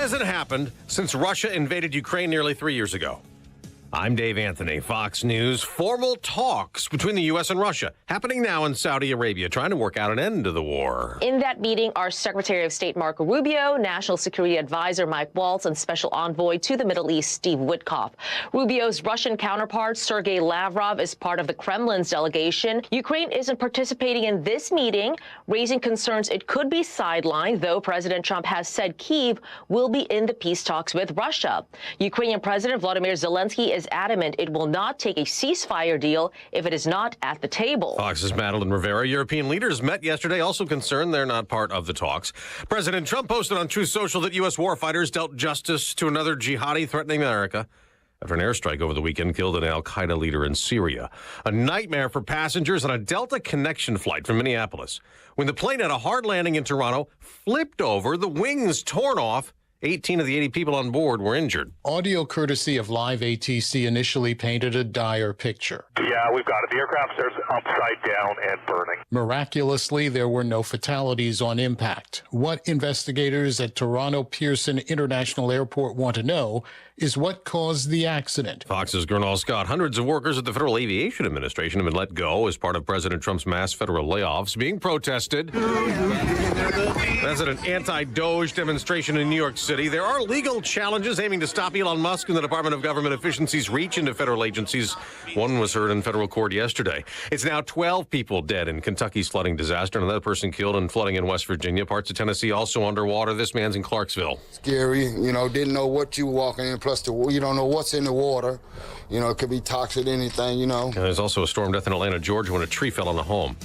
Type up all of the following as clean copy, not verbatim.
hasn't happened since Russia invaded Ukraine nearly 3 years ago. I'm Dave Anthony, Fox News. Formal talks between the U.S. and Russia happening now in Saudi Arabia, trying to work out an end to the war. In that meeting are Secretary of State Marco Rubio, National Security Advisor Mike Waltz, and Special Envoy to the Middle East Steve Witkoff. Rubio's Russian counterpart, Sergei Lavrov, is part of the Kremlin's delegation. Ukraine isn't participating in this meeting, raising concerns it could be sidelined, though President Trump has said Kyiv will be in the peace talks with Russia. Ukrainian President Volodymyr Zelensky is adamant it will not take a ceasefire deal if it is not at the table. Fox's Madeline Rivera. European leaders met yesterday, also concerned they're not part of the talks. President Trump posted on Truth Social that U.S. warfighters dealt justice to another jihadi threatening America after an airstrike over the weekend killed an al-Qaeda leader in Syria. A nightmare for passengers on a Delta connection flight from Minneapolis. When the plane had a hard landing in Toronto, flipped over, the wings torn off, 18 of the 80 people on board were injured. Audio courtesy of Live ATC initially painted a dire picture. Yeah, we've got it. The aircraft's upside down and burning. Miraculously, there were no fatalities on impact. What investigators at Toronto Pearson International Airport want to know is what caused the accident. Fox's Gernal Scott. Hundreds of workers at the Federal Aviation Administration have been let go as part of President Trump's mass federal layoffs being protested. That's at an anti-Doge demonstration in New York City. There are legal challenges aiming to stop Elon Musk and the Department of Government Efficiency's reach into federal agencies. One was heard in federal court yesterday. It's now 12 people dead in Kentucky's flooding disaster, and another person killed in flooding in West Virginia. Parts of Tennessee also underwater. This man's in Clarksville. Scary, didn't know what you were walking in. Plus, you don't know what's in the water. It could be toxic, anything, And there's also a storm death in Atlanta, Georgia, when a tree fell on a home.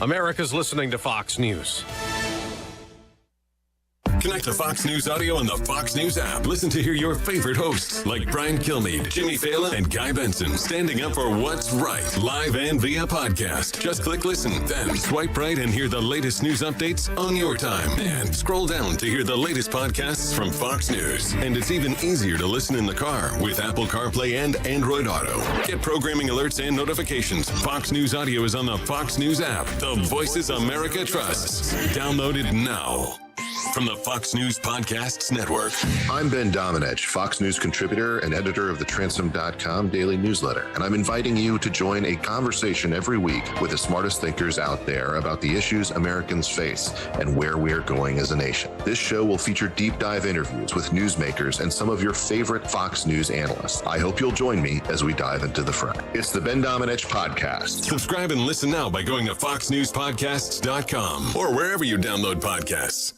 America's listening to Fox News. Connect to Fox News Audio on the Fox News app. Listen to hear your favorite hosts like Brian Kilmeade, Jimmy Fallon, and Guy Benson standing up for what's right, live and via podcast. Just click listen, then swipe right and hear the latest news updates on your time. And scroll down to hear the latest podcasts from Fox News. And it's even easier to listen in the car with Apple CarPlay and Android Auto. Get programming alerts and notifications. Fox News Audio is on the Fox News app. The voices America trusts. Download it now. From the Fox News Podcasts Network. I'm Ben Domenech, Fox News contributor and editor of the Transom.com daily newsletter, and I'm inviting you to join a conversation every week with the smartest thinkers out there about the issues Americans face and where we are going as a nation. This show will feature deep dive interviews with newsmakers and some of your favorite Fox News analysts. I hope you'll join me as we dive into the fray. It's the Ben Domenech Podcast. Subscribe and listen now by going to foxnewspodcasts.com or wherever you download podcasts.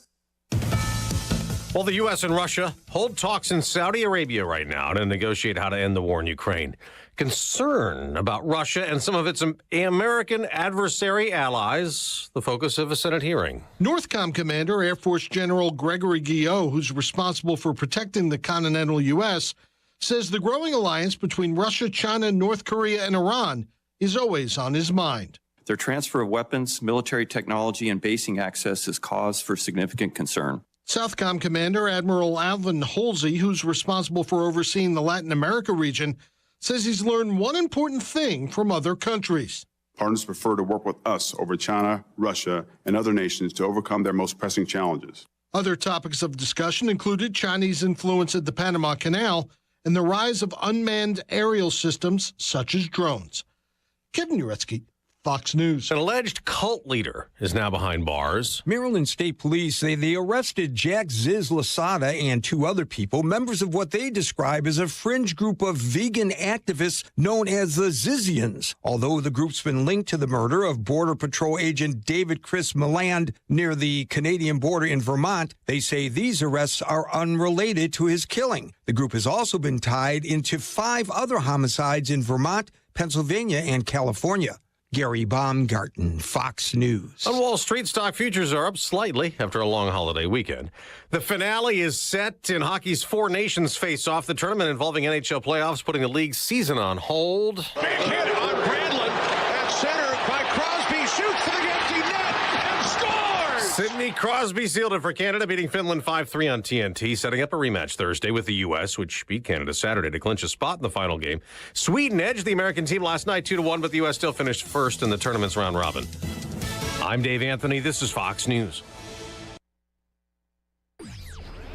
Well, the U.S. and Russia hold talks in Saudi Arabia right now to negotiate how to end the war in Ukraine. Concern about Russia and some of its American adversary allies, the focus of a Senate hearing. Northcom Commander Air Force General Gregory Guillot, who's responsible for protecting the continental U.S., says the growing alliance between Russia, China, North Korea, and Iran is always on his mind. Their transfer of weapons, military technology, and basing access is cause for significant concern. Southcom Commander Admiral Alvin Halsey, who's responsible for overseeing the Latin America region, says he's learned one important thing from other countries. Partners prefer to work with us over China, Russia, and other nations to overcome their most pressing challenges. Other topics of discussion included Chinese influence at the Panama Canal and the rise of unmanned aerial systems such as drones. Kevin Uretsky, Fox News. An alleged cult leader is now behind bars. Maryland State Police say they arrested Jack Ziz Lasada and two other people, members of what they describe as a fringe group of vegan activists known as the Zizians. Although the group's been linked to the murder of Border Patrol agent David Chris Milland near the Canadian border in Vermont, they say these arrests are unrelated to his killing. The group has also been tied into 5 other homicides in Vermont, Pennsylvania, and California. Gary Baumgarten, Fox News. On Wall Street, stock futures are up slightly after a long holiday weekend. The finale is set in hockey's Four Nations face-off, the tournament involving NHL playoffs, putting the league's season on hold. Big hit on Granlund at center by Crosby, shoots to the empty net and scores! Sidney Crosby sealed it for Canada, beating Finland 5-3 on TNT, setting up a rematch Thursday with the U.S., which beat Canada Saturday to clinch a spot in the final game. Sweden edged the American team last night 2-1, but the U.S. still finished first in the tournament's round robin. I'm Dave Anthony. This is Fox News.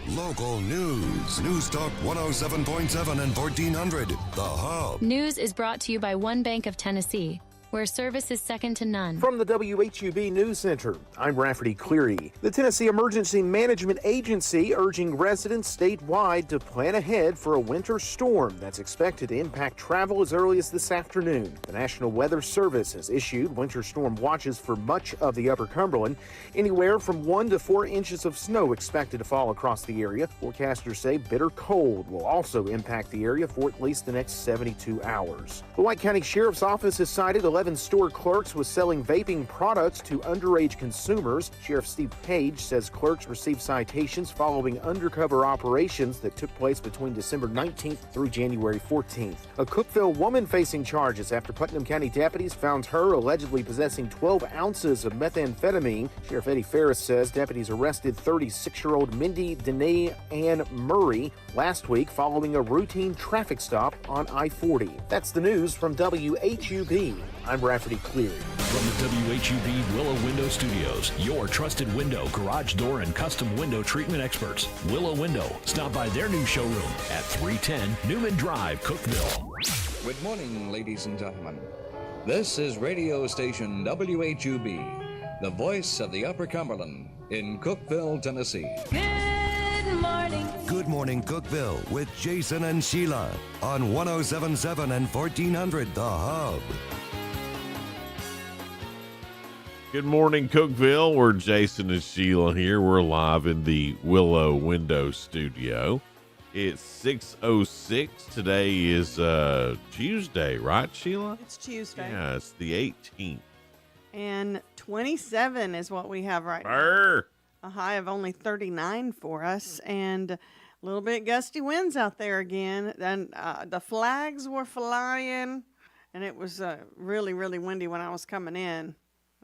Local news. News Talk 107.7 and 1400. The Hub. News is brought to you by One Bank of Tennessee, where service is second to none. From the WHUB News Center, I'm Rafferty Cleary. The Tennessee Emergency Management Agency urging residents statewide to plan ahead for a winter storm that's expected to impact travel as early as this afternoon. The National Weather Service has issued winter storm watches for much of the Upper Cumberland. Anywhere from 1 to 4 inches of snow expected to fall across the area. Forecasters say bitter cold will also impact the area for at least the next 72 hours. The White County Sheriff's Office has cited 11 store clerks was selling vaping products to underage consumers. Sheriff Steve Page says clerks received citations following undercover operations that took place between December 19th through January 14th. A Cookeville woman facing charges after Putnam County deputies found her allegedly possessing 12 ounces of methamphetamine. Sheriff Eddie Ferris says deputies arrested 36-year-old Mindy Danae Ann Murray last week following a routine traffic stop on I-40. That's the news from WHUB. I'm Rafferty Cleary. From the WHUB Willow Window Studios, your trusted window, garage door, and custom window treatment experts. Willow Window. Stop by their new showroom at 310 Newman Drive, Cookeville. Good morning, ladies and gentlemen. This is radio station WHUB, the voice of the Upper Cumberland in Cookeville, Tennessee. Good morning. Good morning, Cookeville, with Jason and Sheila on 107.7 and 1400. The Hub. Good morning, Cookeville. We're Jason and Sheila here. We're live in the Willow Window Studio. It's 6:06. Today is Tuesday, right, Sheila? It's Tuesday. Yeah, it's the 18th. And 27 is what we have right Brr. now. A high of only 39 for us, and a little bit gusty winds out there again. And the flags were flying, and it was really, really windy when I was coming in.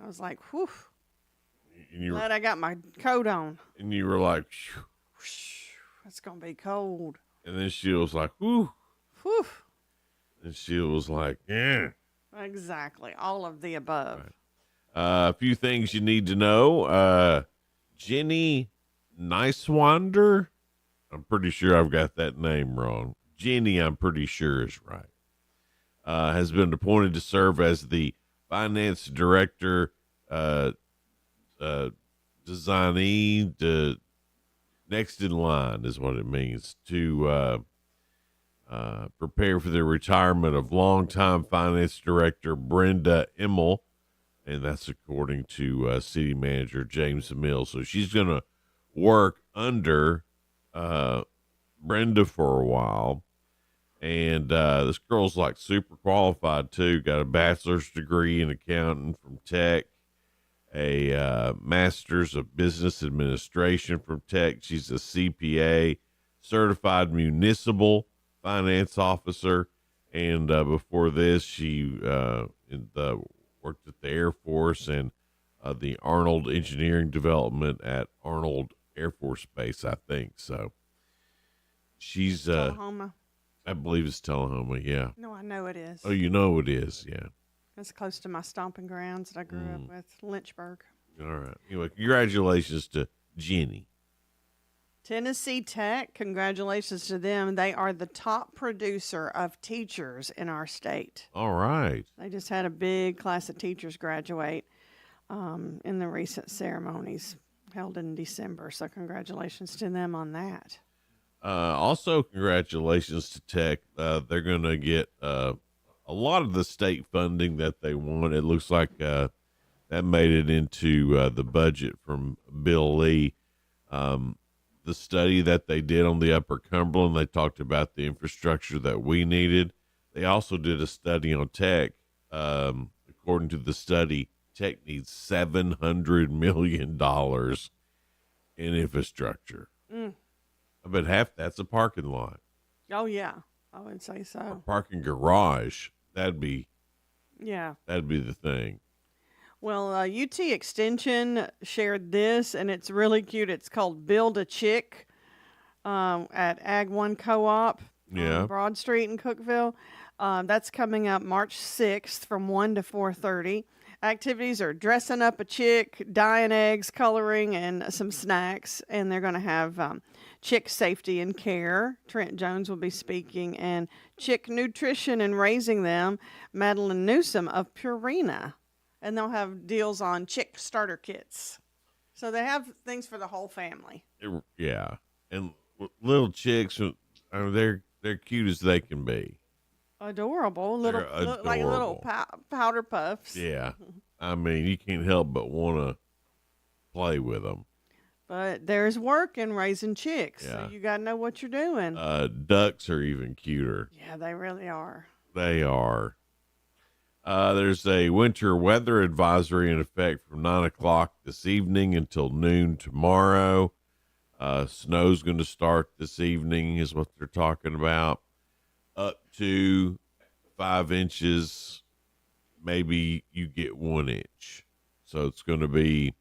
I was like, whew. Glad I got my coat on. And you were like, phew. It's going to be cold. And then she was like, whew. Whew. And she was like, yeah. Exactly. All of the above. Right. A few things you need to know. Jenny Neiswander. I'm pretty sure I've got that name wrong. Jenny, I'm pretty sure is right. Has been appointed to serve as the finance director, designee, next in line is what it means, to prepare for the retirement of longtime finance director Brenda Immel, and that's according to city manager James Mills. So she's going to work under Brenda for a while. And this girl's like super qualified too. Got a bachelor's degree in accounting from Tech, a master's of business administration from Tech. She's a CPA, certified municipal finance officer, and before this, she worked at the Air Force and the Arnold Engineering Development at Arnold Air Force Base, I think. So she's Oklahoma. I believe it's Tullahoma, yeah. No, I know it is. Oh, you know it is, yeah. It's close to my stomping grounds that I grew up with, Lynchburg. All right. Anyway, congratulations to Jenny. Tennessee Tech, congratulations to them. They are the top producer of teachers in our state. All right. They just had a big class of teachers graduate in the recent ceremonies held in December. So congratulations to them on that. Also, congratulations to Tech. They're going to get a lot of the state funding that they want. It looks like that made it into the budget from Bill Lee. The study that they did on the Upper Cumberland, they talked about the infrastructure that we needed. They also did a study on Tech. According to the study, Tech needs $700 million in infrastructure. I bet half that's a parking lot. Oh, yeah. I would say so. Or parking garage. That'd be the thing. Well, UT Extension shared this, and it's really cute. It's called Build a Chick at Ag 1 Co-op on Broad Street in Cookeville. That's coming up March 6th from 1 to 4:30. Activities are dressing up a chick, dyeing eggs, coloring, and some snacks. And they're going to have chick safety and care. Trent Jones will be speaking. And chick nutrition and raising them. Madeline Newsom of Purina. And they'll have deals on chick starter kits. So they have things for the whole family. Yeah. And little chicks, I mean, they're cute as they can be. Adorable. Little, like little powder puffs. Yeah. I mean, you can't help but want to play with them. But there's work in raising chicks. Yeah. So you got to know what you're doing. Ducks are even cuter. Yeah, they really are. They are. There's a winter weather advisory in effect from 9 o'clock this evening until noon tomorrow. Snow's going to start this evening is what they're talking about. Up to 5 inches, maybe you get 1 inch. So it's going to be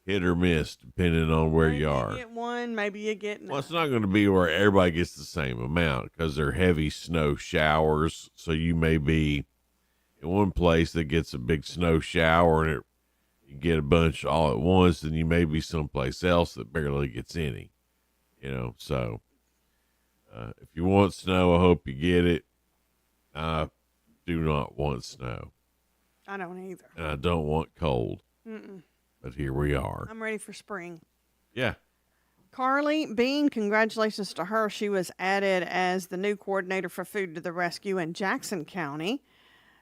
hit or miss depending on where you are. Maybe you get one, maybe you get none. Well, it's not going to be where everybody gets the same amount because they're heavy snow showers. So you may be in one place that gets a big snow shower and you get a bunch all at once, and you may be someplace else that barely gets any. So if you want snow, I hope you get it. I do not want snow. I don't either. And I don't want cold. Mm-mm. But here we are. I'm ready for spring. Yeah. Carly Bean, congratulations to her. She was added as the new coordinator for Food to the Rescue in Jackson County.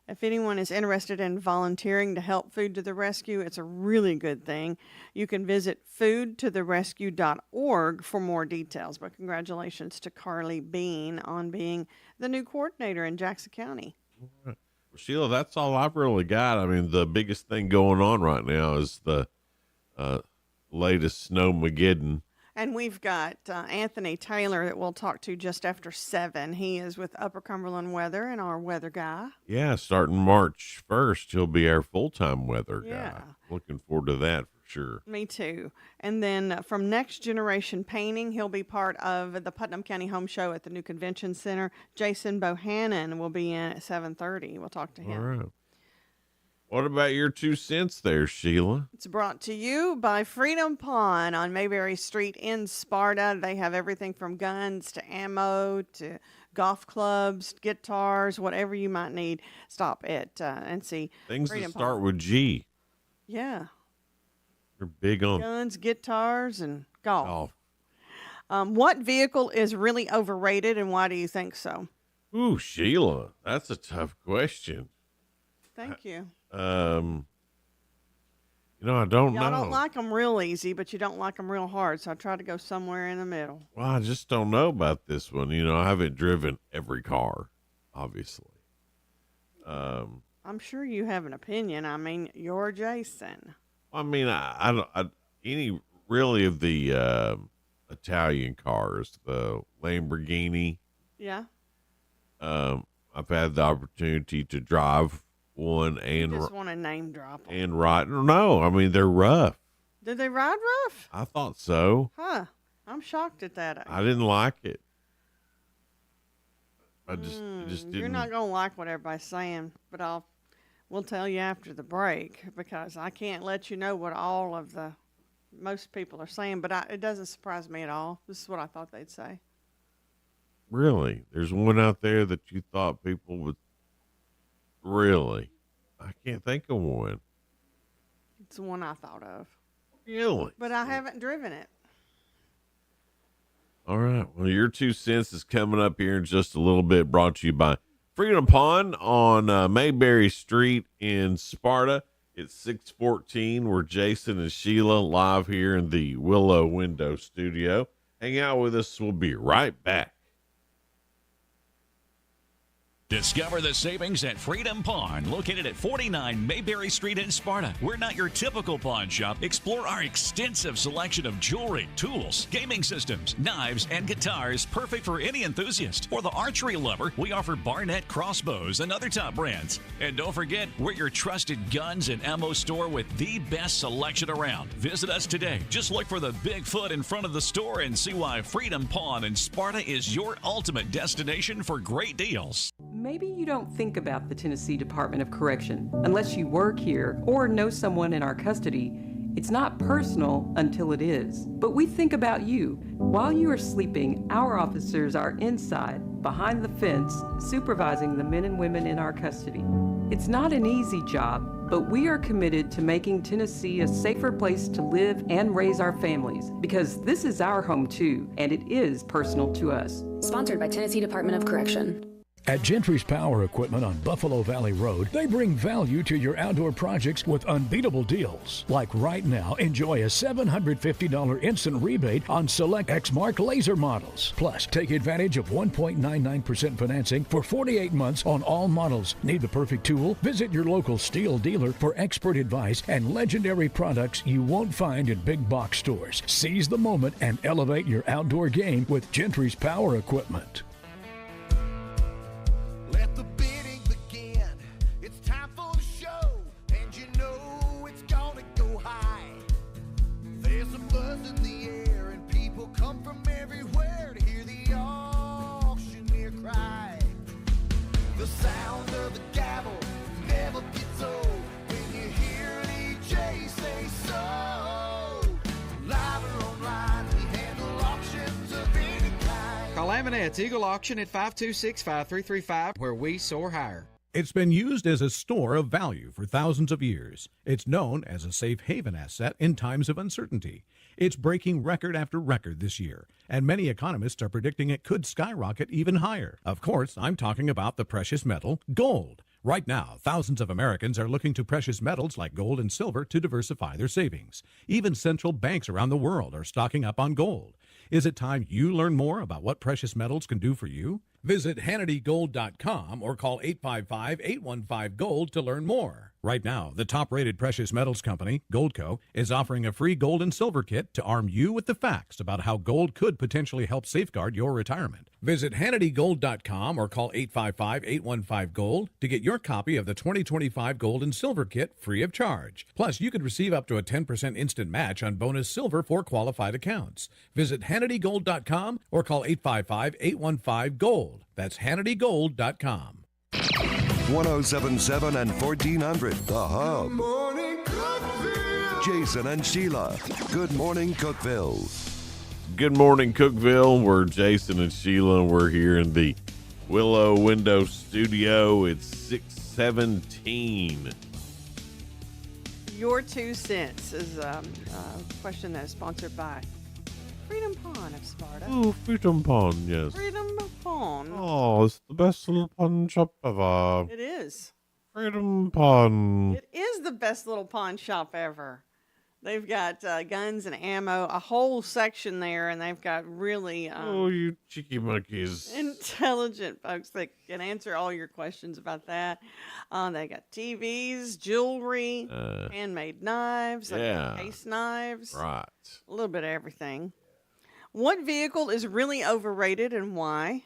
If anyone is interested in volunteering to help Food to the Rescue, it's a really good thing. You can visit foodtotherescue.org for more details. But congratulations to Carly Bean on being the new coordinator in Jackson County. Well, Sheila, that's all I've really got. I mean, the biggest thing going on right now is the latest Snowmageddon. And we've got Anthony Taylor that we'll talk to just after 7. He is with Upper Cumberland Weather and our weather guy. Yeah, starting March 1st, he'll be our full-time weather Yeah. guy. Looking forward to that for sure. Me too. And then from Next Generation Painting, he'll be part of the Putnam County Home Show at the new Convention Center. Jason Bohannon will be in at 7:30. We'll talk to him. All right. What about your 2 cents there, Sheila? It's brought to you by Freedom Pawn on Mayberry Street in Sparta. They have everything from guns to ammo to golf clubs, guitars, whatever you might need. Stop at and see Things Freedom that start Pawn. with G. Yeah. They're big on Guns, guitars, and golf. What vehicle is really overrated, and why do you think so? Ooh, Sheila, that's a tough question. Thank you. I don't know. Y'all don't like them real easy, but you don't like them real hard, so I try to go somewhere in the middle. Well, I just don't know about this one. I haven't driven every car, obviously. I'm sure you have an opinion. I mean, you're Jason. I mean, I don't any really of the Italian cars, the Lamborghini. Yeah. I've had the opportunity to drive one and You just want to name drop them. and ride. No, I mean they're rough. Did they ride rough? I thought so. Huh. I'm shocked at that. I didn't like it. I just didn't. You're not going to like what everybody's saying, but we'll tell you after the break because I can't let you know what most people are saying, but it doesn't surprise me at all. This is what I thought they'd say. Really? There's one out there that you thought people would really? I can't think of one. It's the one I thought of. Really? But I haven't driven it. All right. Well, your 2 cents is coming up here in just a little bit, brought to you by Freedom Pawn on Mayberry Street in Sparta. It's 6:14. We're Jason and Sheila live here in the Willow Window Studio. Hang out with us. We'll be right back. Discover the savings at Freedom Pawn, located at 49 Mayberry Street in Sparta. We're not your typical pawn shop. Explore our extensive selection of jewelry, tools, gaming systems, knives, and guitars, perfect for any enthusiast. For the archery lover, we offer Barnett crossbows and other top brands. And don't forget, we're your trusted guns and ammo store with the best selection around. Visit us today. Just look for the Bigfoot in front of the store and see why Freedom Pawn in Sparta is your ultimate destination for great deals. Maybe you don't think about the Tennessee Department of Correction unless you work here or know someone in our custody. It's not personal until it is. But we think about you. While you are sleeping, our officers are inside, behind the fence, supervising the men and women in our custody. It's not an easy job, but we are committed to making Tennessee a safer place to live and raise our families, because this is our home too, and it is personal to us. Sponsored by Tennessee Department of Correction. At Gentry's Power Equipment on Buffalo Valley Road, they bring value to your outdoor projects with unbeatable deals. Like right now, enjoy a $750 instant rebate on select Exmark laser models. Plus, take advantage of 1.99% financing for 48 months on all models. Need the perfect tool? Visit your local steel dealer for expert advice and legendary products you won't find in big box stores. Seize the moment and elevate your outdoor game with Gentry's Power Equipment. Let the bidding begin. It's time for the show, and you know it's gonna go high. There's a buzz in the air, and people come from everywhere to hear the auctioneer cry. The sound of the gavel never gets old when you hear an EJ say so. Live or online, we handle auctions of any kind. Call Amanette's Eagle Auction at 526-5335, where we soar higher. It's been used as a store of value for thousands of years. It's known as a safe haven asset in times of uncertainty. It's breaking record after record this year, and many economists are predicting it could skyrocket even higher. Of course, I'm talking about the precious metal, gold. Right now, thousands of Americans are looking to precious metals like gold and silver to diversify their savings. Even central banks around the world are stocking up on gold. Is it time you learn more about what precious metals can do for you? Visit HannityGold.com or call 855-815-GOLD to learn more. Right now, the top-rated precious metals company, Goldco, is offering a free gold and silver kit to arm you with the facts about how gold could potentially help safeguard your retirement. Visit HannityGold.com or call 855-815-GOLD to get your copy of the 2025 gold and silver kit free of charge. Plus, you could receive up to a 10% instant match on bonus silver for qualified accounts. Visit HannityGold.com or call 855-815-GOLD. That's HannityGold.com. 1077 and 1400, The Hub. Morning Cookeville. Jason and Sheila. Good morning, Cookeville. Good morning, Cookeville. We're Jason and Sheila. We're here in the Willow Window Studio. It's 6:17. Your 2 cents is a question that is sponsored by Freedom Pawn of Sparta. Oh, Freedom Pawn, yes. Freedom Pawn. Oh, it's the best little pawn shop ever. It is. Freedom Pawn. It is the best little pawn shop ever. They've got guns and ammo, a whole section there, and they've got really Oh, you cheeky monkeys. intelligent folks that can answer all your questions about that. They got TVs, jewelry, handmade knives, yeah. case knives, Right. a little bit of everything. What vehicle is really overrated and why?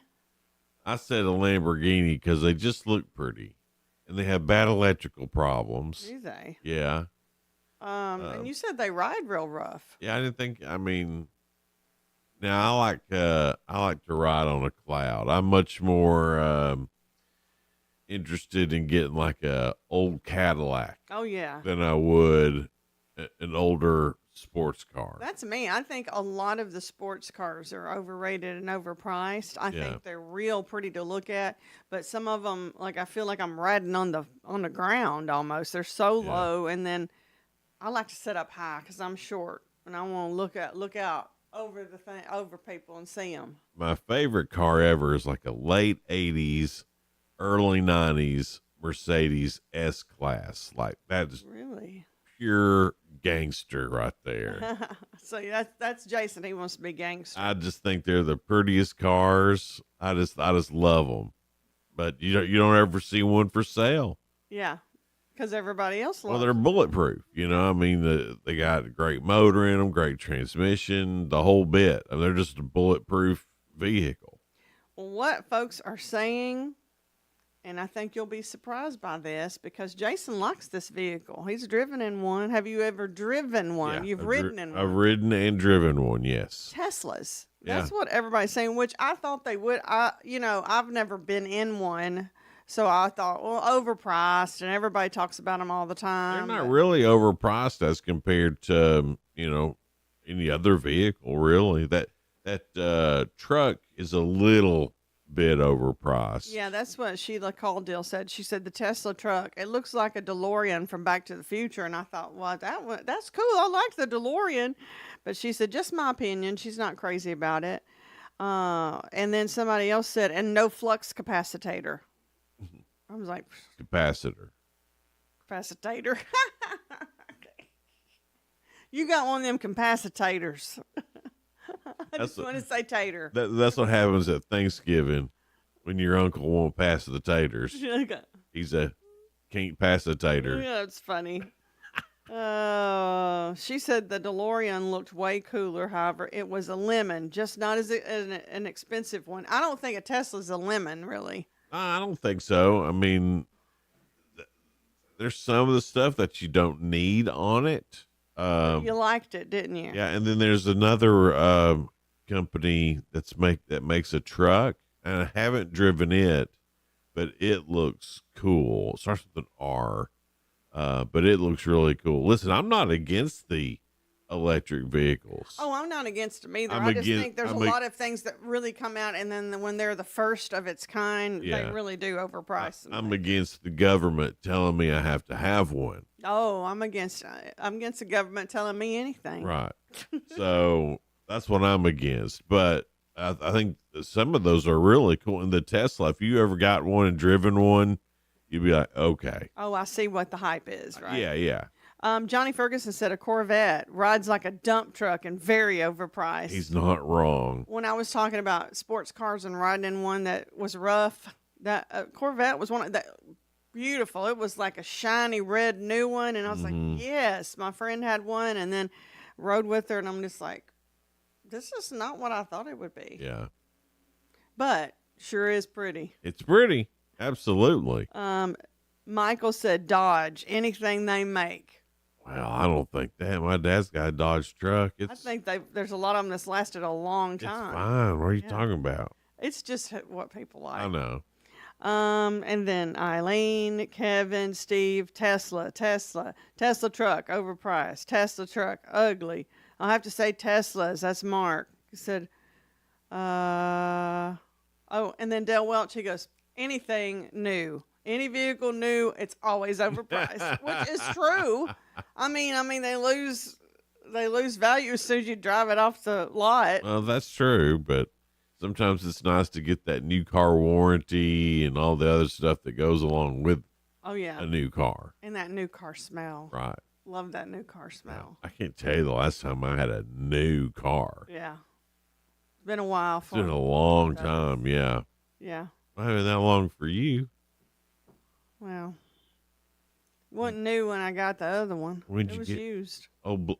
I said a Lamborghini because they just look pretty, and they have bad electrical problems. Do they? Yeah. And you said they ride real rough. Yeah, I didn't think. I mean, now I like to ride on a cloud. I'm much more interested in getting like a old Cadillac. Oh yeah. Than I would an older sports car. That's me. I think a lot of the sports cars are overrated and overpriced. I think they're real pretty to look at, but some of them, like I feel like I'm riding on the ground almost. They're so low, and then I like to sit up high because I'm short and I want to look out over over people and see them. My favorite car ever is like a late 80s, early 90s Mercedes S-Class. Like that's really pure gangster right there. So that's Jason. He wants to be gangster. I just think they're the prettiest cars. I just love them. But you don't ever see one for sale. Yeah, because everybody else loves Well, they're bulletproof. You know, I mean, they got a great motor in them, great transmission, the whole bit. I mean, they're just a bulletproof vehicle. What folks are saying, and I think you'll be surprised by this, because Jason likes this vehicle. He's driven in one. Have you ever driven one? Yeah, You've ridden in one. I've ridden and driven one, yes. Teslas. Yeah. That's what everybody's saying, which I thought they would. I've never been in one. So I thought, well, overpriced, and everybody talks about them all the time. They're not really overpriced as compared to, any other vehicle, really. That truck is a little bit overpriced. Yeah, that's what Sheila Caldwell said. She said the Tesla truck, it looks like a DeLorean from Back to the Future. And I thought, well, that's cool. I like the DeLorean. But she said, just my opinion. She's not crazy about it. And then somebody else said, and no flux capacitor. I was like, Capacitor. Capacitator. Okay. You got one of them capacitors. I just want to say tater. That's what happens at Thanksgiving when your uncle won't pass the taters. He's can't pass the tater. Yeah, it's funny. She said the DeLorean looked way cooler. However, it was a lemon, just not as an expensive one. I don't think a Tesla's a lemon, really. I don't think so. I mean, there's some of the stuff that you don't need on it. You liked it, didn't you? Yeah, and then there's another company that makes a truck, and I haven't driven it, but it looks cool. It starts with an R, but it looks really cool. Listen, I'm not against the electric vehicles. Oh, I'm not against them either. I just think there's a lot of things that really come out, and then when they're the first of its kind, they really do overprice them. I'm against the government telling me I have to have one. Oh, I'm against the government telling me anything. Right. So that's what I'm against. But I think some of those are really cool. And the Tesla, if you ever got one and driven one, you'd be like, okay. Oh, I see what the hype is, right? Yeah. Johnny Ferguson said a Corvette rides like a dump truck and very overpriced. He's not wrong. When I was talking about sports cars and riding in one that was rough, that Corvette was one of that beautiful. It was like a shiny red new one, and I was like, yes. My friend had one, and then rode with her, and I'm just like, this is not what I thought it would be. Yeah. But sure is pretty. It's pretty. Absolutely. Michael said Dodge, anything they make. Well, I don't think that. My dad's got a Dodge truck. I think there's a lot of them that's lasted a long time. It's fine. What are you talking about? It's just what people like. I know. And then Eileen, Kevin, Steve, Tesla truck, overpriced. Tesla truck, ugly. I'll have to say Teslas. That's Mark. He said, and then Dale Welch, he goes, anything new. Any vehicle new, it's always overpriced, which is true. I mean, they lose value as soon as you drive it off the lot. Well, that's true, but sometimes it's nice to get that new car warranty and all the other stuff that goes along with a new car. And that new car smell. Right. Love that new car smell. I can't tell you the last time I had a new car. Yeah. It's been a while for me. It's been a long time, yeah. Yeah. I haven't that long for you. Well, wasn't new when I got the other one. It was used. Blue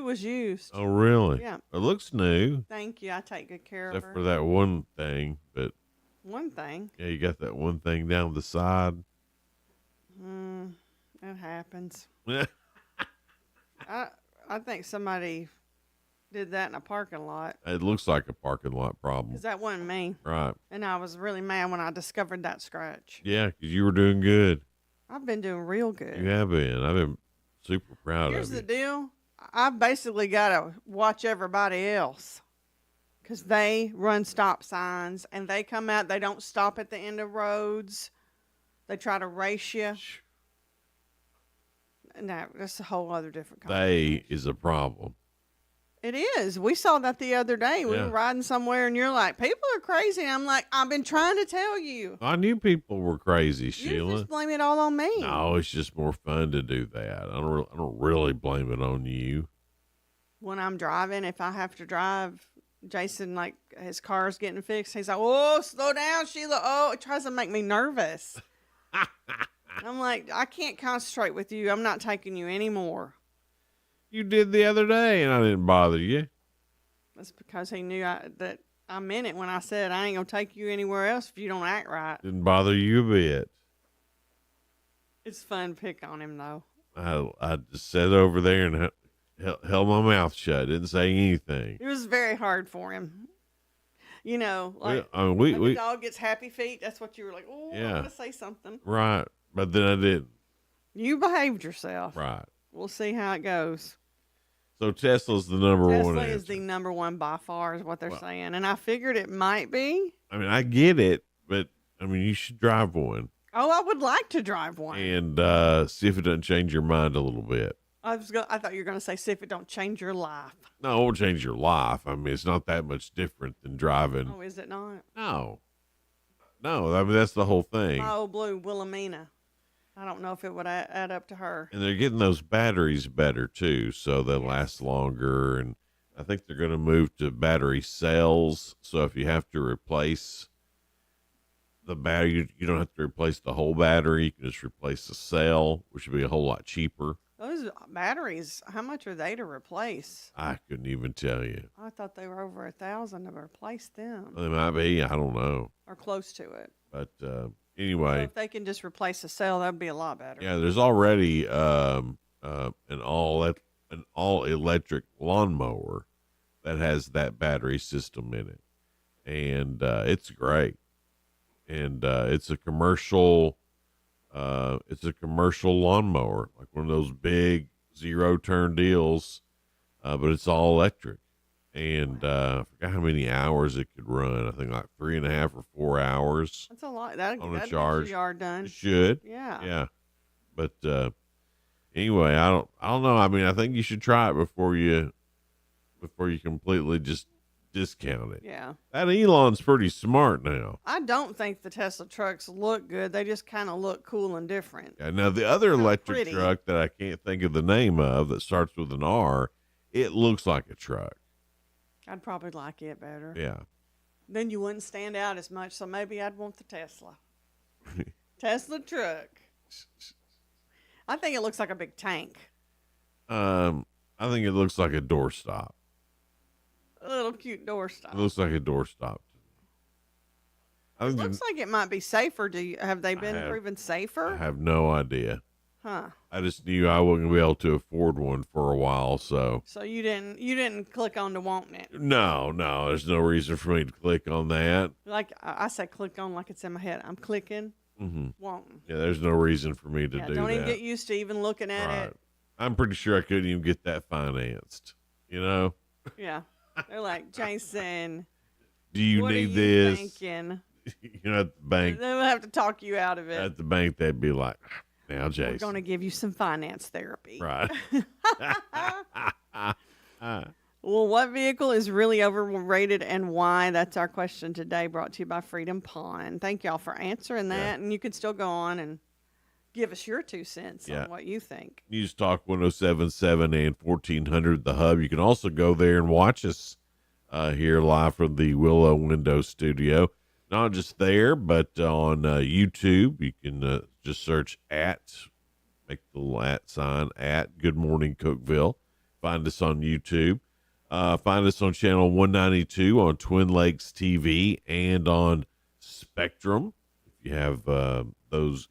was used. Oh, really? Yeah. It looks new. Thank you. I take good care of her. Except for that one thing, but. One thing? Yeah, you got that one thing down the side. It happens. I think somebody did that in a parking lot. It looks like a parking lot problem. Because that wasn't me. Right. And I was really mad when I discovered that scratch. Yeah, because you were doing good. I've been doing real good. You have been. I've been super proud of you. Here's the deal. I've basically got to watch everybody else. Because they run stop signs, and they come out. They don't stop at the end of roads. They try to race you. No, that's a whole other different conversation. Is a problem. It is. We saw that the other day. We were riding somewhere, and you're like, people are crazy. And I'm like, I've been trying to tell you. I knew people were crazy, Sheila. You just blame it all on me. No, it's just more fun to do that. I don't really blame it on you. When I'm driving, if I have to drive, Jason, like, his car's getting fixed. He's like, oh, slow down, Sheila. Oh, it tries to make me nervous. I'm like, I can't concentrate with you. I'm not taking you anymore. You did the other day, and I didn't bother you. That's because he knew that I meant it when I said I ain't going to take you anywhere else if you don't act right. Didn't bother you a bit. It's fun to pick on him, though. I just sat over there and held my mouth shut. Didn't say anything. It was very hard for him. You know, like we the dog gets happy feet. That's what you were like, oh, Yeah. I'm going to say something. right, but then I didn't. You behaved yourself. Right. We'll see how it goes. So Tesla's the number one Tesla answer. is the number one by far is what they're saying. And I figured it might be. I mean, I get it, but I mean, you should drive one Oh, I would like to drive one. and see if it doesn't change your mind a little bit. I thought you were going to say, see if it don't change your life. No, it won't change your life. I mean, it's not that much different than driving. Oh, is it not? No. I mean, that's the whole thing. My old blue Wilhelmina. I don't know if it would add up to her. And they're getting those batteries better too, so they'll last longer. And I think they're going to move to battery cells. So if you have to replace the battery, you don't have to replace the whole battery. You can just replace the cell, which would be a whole lot cheaper. Those batteries, how much are they to replace? I couldn't even tell you. I thought they were over $1,000 to replace them. They might be. I don't know. Or close to it. But So anyway, if they can just replace the cell, that'd be a lot better. yeah, there's already an all electric lawnmower that has that battery system in it, and it's great. And it's a commercial lawnmower, like one of those big 0-turn deals, but it's all electric. And I forgot how many hours it could run. I think like 3.5 or 4 hours. That's a lot. That'd on a get charge. your yard done. It should. Yeah. Yeah. But anyway, I don't know. I mean, I think you should try it before you completely just discount it. Yeah. That Elon's pretty smart now. I don't think the Tesla trucks look good. They just kind of look cool and different. Yeah, now the other electric pretty. truck that I can't think of the name of that starts with an R, it looks like a truck. I'd probably like it better. Yeah. Then you wouldn't stand out as much, so maybe I'd want the Tesla. Tesla truck. I think it looks like a big tank. I think it looks like a doorstop. A little cute doorstop. It looks like a doorstop. It looks like it might be safer. Have they been have- proven safer? I have no idea. Huh. I just knew I wasn't gonna be able to afford one for a while, so So you didn't click on to wanting it. no, there's no reason for me to click on that. Like I say, click on like it's in my head. I'm clicking, wanting. Yeah, there's no reason for me to Yeah, do don't that. even get used to even looking at Right. it. I'm pretty sure I couldn't even get that financed. You know? Yeah, they're like, Jason, Do you what need are you this? thinking? You know, at the bank, They'll have to talk you out of it. at the bank, they'd be like, "Now, We're Jason, going to give you some finance therapy. right?" Well, what vehicle is really overrated and why? That's our question today, brought to you by Freedom Pond. Thank y'all for answering that. Yeah. And you can still go on and give us your 2 cents Yeah. on what you think. News Talk 107.7 and 1400 The Hub. You can also go there and watch us here live from the Willow Window Studio. Not just there, but on YouTube. You can just search make the little @ sign, Good Morning Cookeville. Find us on YouTube. Find us on channel 192 on Twin Lakes TV and on Spectrum. If you have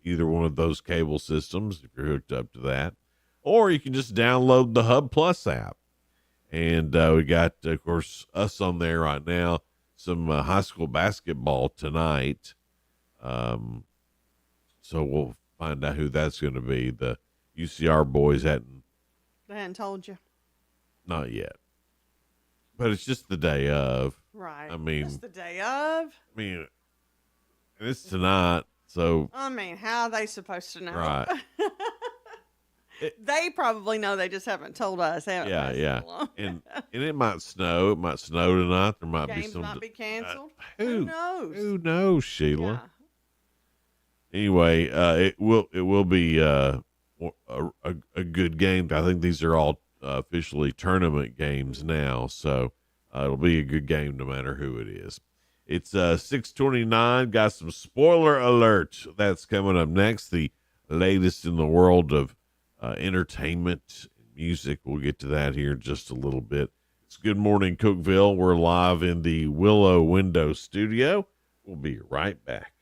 either one of those cable systems, if you're hooked up to that, or you can just download the Hub Plus app. And we got, of course, us on there right now. Some high school basketball tonight. So we'll find out who that's going to be. The UCR boys They hadn't told you. not yet, but it's just the day of. Right. I mean, Just the day of. and it's tonight. So I mean, how are they supposed to know? right. They probably know. They just haven't told us. Haven't Yeah, they? yeah. So long. And it might snow. It might snow tonight. There might be Games some. might be canceled. who Who knows? Who knows, Sheila? Anyway, it will be a good game. I think these are all officially tournament games now, so it'll be a good game no matter who it is. It's 6:29. Got some spoiler alert. That's coming up next. The latest in the world of entertainment, music. We'll get to that here in just a little bit. It's Good Morning Cookeville. We're live in the Willow Window Studio. We'll be right back.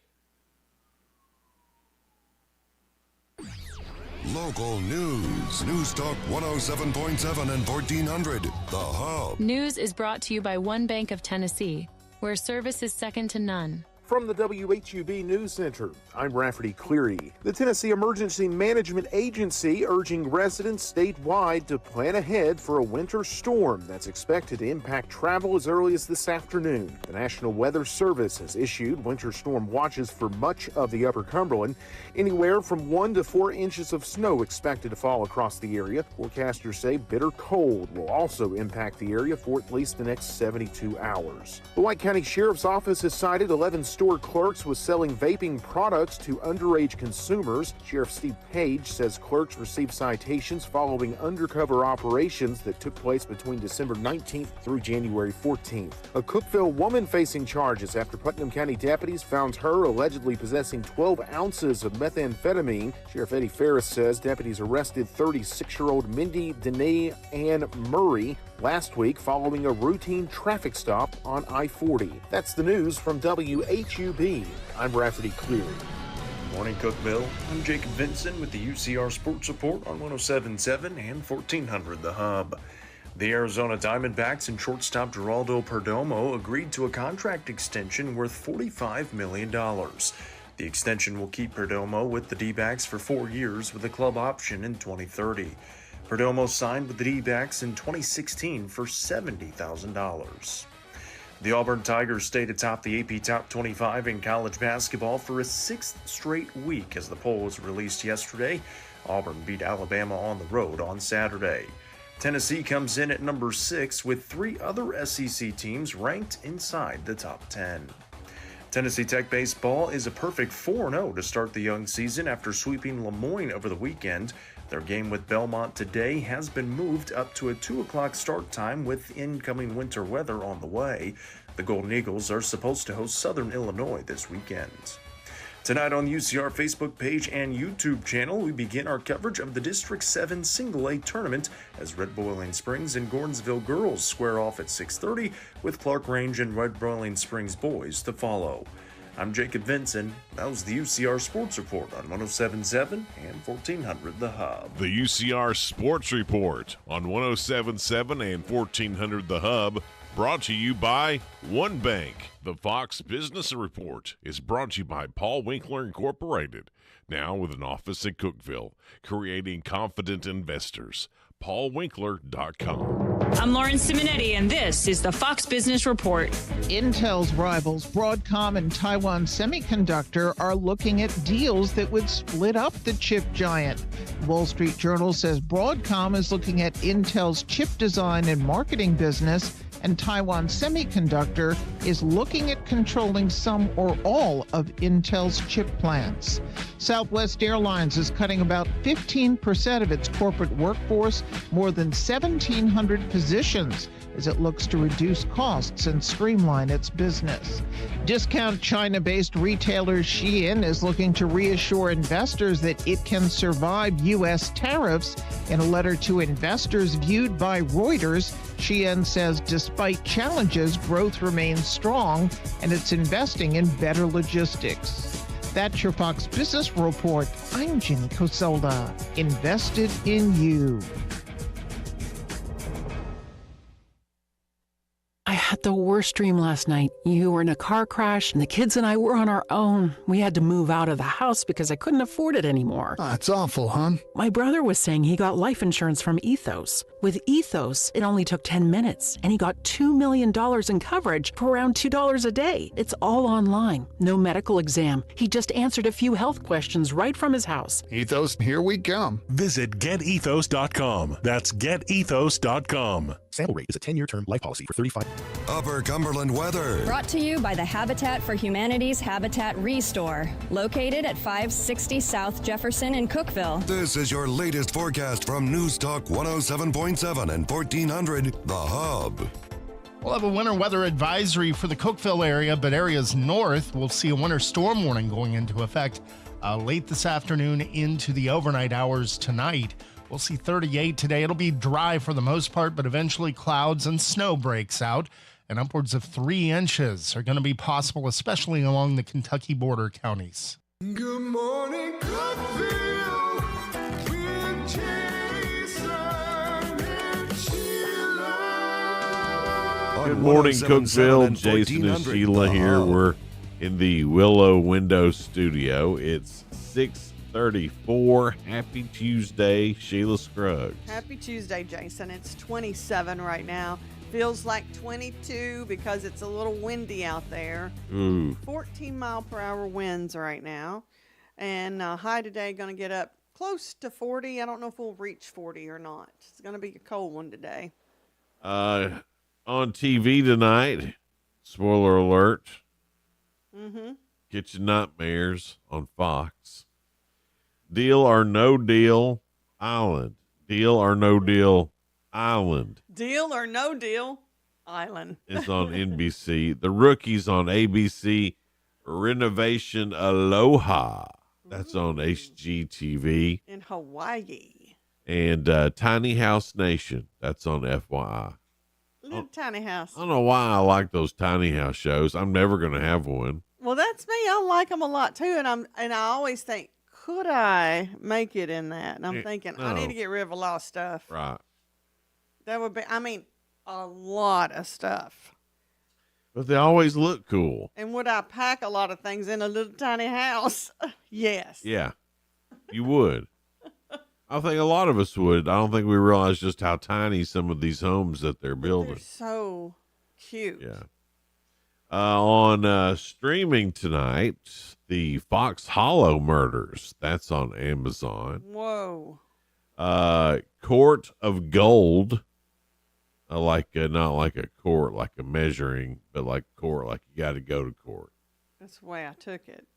Local news. News Talk 107.7 and 1400. The Hub. News is brought to you by One Bank of Tennessee. where service is second to none. From the WHUB News Center, I'm Rafferty Cleary. The Tennessee Emergency Management Agency urging residents statewide to plan ahead for a winter storm that's expected to impact travel as early as this afternoon. The National Weather Service has issued winter storm watches for much of the Upper Cumberland. Anywhere from 1 to 4 inches of snow expected to fall across the area. Forecasters say bitter cold will also impact the area for at least the next 72 hours. The White County Sheriff's Office has cited 11 store clerks was selling vaping products to underage consumers. Sheriff Steve Page says clerks received citations following undercover operations that took place between December 19th through January 14th. A Cookeville woman facing charges after Putnam County deputies found her allegedly possessing 12 ounces of methamphetamine. Sheriff Eddie Ferris says deputies arrested 36-year-old Mindy Danae Ann Murray last week following a routine traffic stop on I-40. That's the news from WHUB. I'm Rafferty Cleary. Morning, Cookeville. I'm Jacob Vincent with the UCR Sports Report on 107.7 and 1400 The Hub. The Arizona Diamondbacks and shortstop Geraldo Perdomo agreed to a contract extension worth $45 million. The extension will keep Perdomo with the D-backs for 4 years with a club option in 2030. Perdomo signed with the D-backs in 2016 for $70,000. The Auburn Tigers stayed atop the AP Top 25 in college basketball for a 6th straight week as the poll was released yesterday. Auburn beat Alabama on the road on Saturday. Tennessee comes in at number 6 with 3 other SEC teams ranked inside the top 10. Tennessee Tech baseball is a perfect 4-0 to start the young season after sweeping Lemoyne over the weekend. Their game with Belmont today has been moved up to a 2 o'clock start time with incoming winter weather on the way. The Golden Eagles are supposed to host Southern Illinois this weekend. Tonight on the UCR Facebook page and YouTube channel, we begin our coverage of the District 7 Single A tournament as Red Boiling Springs and Gordonsville girls square off at 6:30 with Clark Range and Red Boiling Springs boys to follow. I'm Jacob Vincent. That was the UCR Sports Report on 107.7 and 1400 The Hub. The UCR Sports Report on 107.7 and 1400 The Hub, brought to you by One Bank. The Fox Business Report is brought to you by Paul Winkler Incorporated, now with an office in Cookeville, creating confident investors. PaulWinkler.com. I'm Lauren Simonetti, and this is the Fox Business Report. Intel's rivals, Broadcom and Taiwan Semiconductor, are looking at deals that would split up the chip giant. The Wall Street Journal says Broadcom is looking at Intel's chip design and marketing business, and Taiwan Semiconductor is looking at controlling some or all of Intel's chip plants. Southwest Airlines is cutting about 15% of its corporate workforce, more than 1,700 positions, as it looks to reduce costs and streamline its business. Discount China-based retailer Shein is looking to reassure investors that it can survive U.S. tariffs. In a letter to investors viewed by Reuters, Shein says despite challenges, growth remains strong and it's investing in better logistics. That's your Fox Business Report. I'm Jenny Coselda. Invested in you. I had the worst dream last night. You were in a car crash, and the kids and I were on our own. We had to move out of the house because I couldn't afford it anymore. That's awful, hon. My brother was saying he got life insurance from Ethos. With Ethos, it only took 10 minutes, and he got $2 million in coverage for around $2 a day. It's all online. No medical exam. He just answered a few health questions right from his house. Ethos, here we come. Visit getethos.com. That's getethos.com. Sample rate is a 10-year term life policy for $35. Upper Cumberland weather. Brought to you by the Habitat for Humanity's Habitat Restore, located at 560 South Jefferson in Cookeville. This is your latest forecast from News Talk 107.7 and 1400 The Hub. We'll have a winter weather advisory for the Cookeville area, but areas north will see a winter storm warning going into effect late this afternoon into the overnight hours tonight. We'll see 38 today. It'll be dry for the most part, but eventually clouds and snow breaks out, and upwards of 3 inches are going to be possible, especially along the Kentucky border counties. Good morning, Cookeville, with Jason and Sheila. Good morning, 1077 Cookeville. and Jason and 1400 Sheila The here. Hub. We're in the Willow Window Studio. It's 6:34. Happy Tuesday, Sheila Scruggs. Happy Tuesday, Jason. It's 27 right now. Feels like 22 because it's a little windy out there. Ooh. 14 mile per hour winds right now. And high today going to get up close to 40. I don't know if we'll reach 40 or not. It's going to be a cold one today. On TV tonight, spoiler alert, Kitchen Nightmares on Fox. Deal or No Deal Island. Deal or No Deal Island. Deal or No Deal Island. Is on NBC. The Rookies on ABC. Renovation Aloha. That's on HGTV. In Hawaii. And Tiny House Nation. That's on FYI. Little tiny house. I don't know why I like those tiny house shows. I'm never going to have one. Well, that's me. I like them a lot too, and I always think, could I make it in that? And I'm thinking, I need to get rid of a lot of stuff. Right. That would be, a lot of stuff. But they always look cool. And would I pack a lot of things in a little tiny house? Yes. Yeah, you would. I think a lot of us would. I don't think we realize just how tiny some of these homes that they're building. They're so cute. Yeah. On streaming tonight, the Fox Hollow Murders. That's on Amazon. Whoa. Court of Gold. Not like a court, like a measuring, but like court, like you got to go to court. That's the way I took it.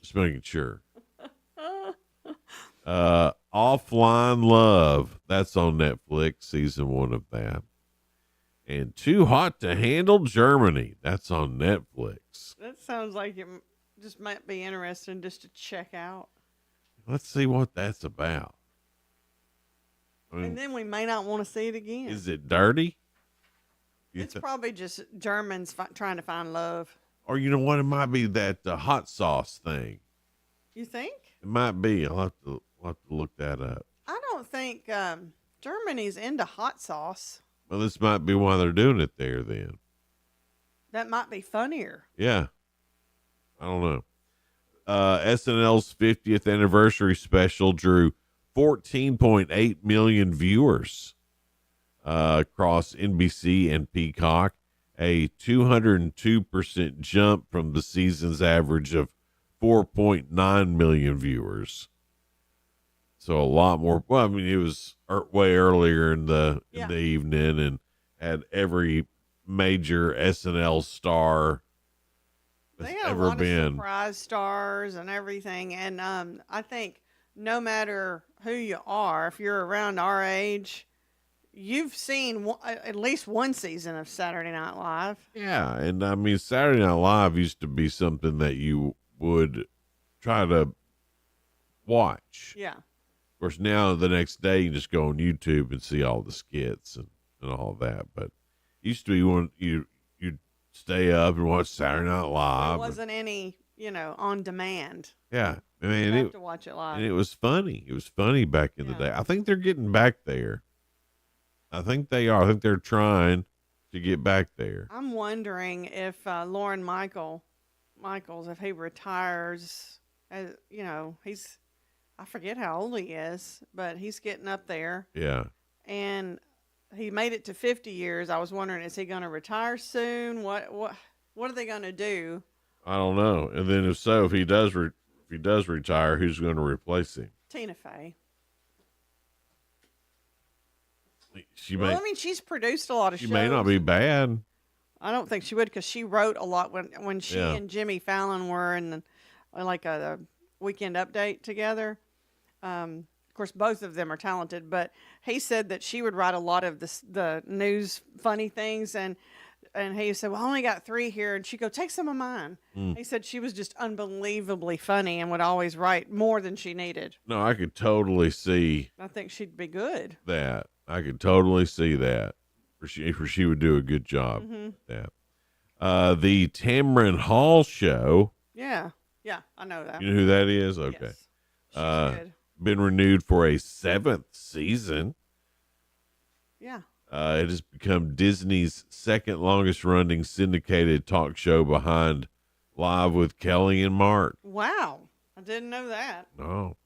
Just making sure. Offline Love. That's on Netflix, season 1 of that. And Too Hot to Handle Germany. That's on Netflix. That sounds like it just might be interesting just to check out. Let's see what that's about. And then we may not want to see it again. Is it dirty? It's probably just Germans trying to find love. Or you know what? It might be that hot sauce thing. You think? It might be. I'll have to look that up. I don't think Germany's into hot sauce. Well, this might be why they're doing it there then. That might be funnier. Yeah. I don't know. SNL's 50th anniversary special drew 14.8 million viewers across NBC and Peacock, a 202% jump from the season's average of 4.9 million viewers. So a lot more. Well, I mean, it was way earlier in the evening and had every major SNL star They that's had ever a lot been. of surprise stars and everything. And I think no matter who you are, if you're around our age, you've seen at least one season of Saturday Night Live. Yeah, and I mean, Saturday Night Live used to be something that you would try to watch. Yeah. Of course, now the next day you just go on YouTube and see all the skits and all that. But it used to be you'd stay up and watch Saturday Night Live. There wasn't any, on demand. Yeah, I mean, You have to watch it live. and it was funny. It was funny back in the day. I think they're getting back there. I think they are. I think they're trying to get back there. I'm wondering if Lauren Michaels, if he retires, he's, I forget how old he is, but he's getting up there. Yeah. And he made it to 50 years. I was wondering, is he going to retire soon? What are they going to do? I don't know. And then if so, if he does retire, who's going to replace him? Tina Fey. She's produced a lot of shows. She may not be bad. I don't think she would, because she wrote a lot when she and Jimmy Fallon were in like a Weekend Update together. Of course, both of them are talented, but he said that she would write a lot of the news funny things, and he said, well, I only got 3 here, and she'd go, take some of mine. He said she was just unbelievably funny and would always write more than she needed. No, I could totally see I think she'd be good. that. I could totally see that. For she would do a good job with that. The Tamron Hall Show. Yeah, I know that. You know who that is? Okay. Yes. She's good. Been renewed for a 7th season. Yeah. It has become Disney's second longest running syndicated talk show behind Live with Kelly and Mark. Wow. I didn't know that. No.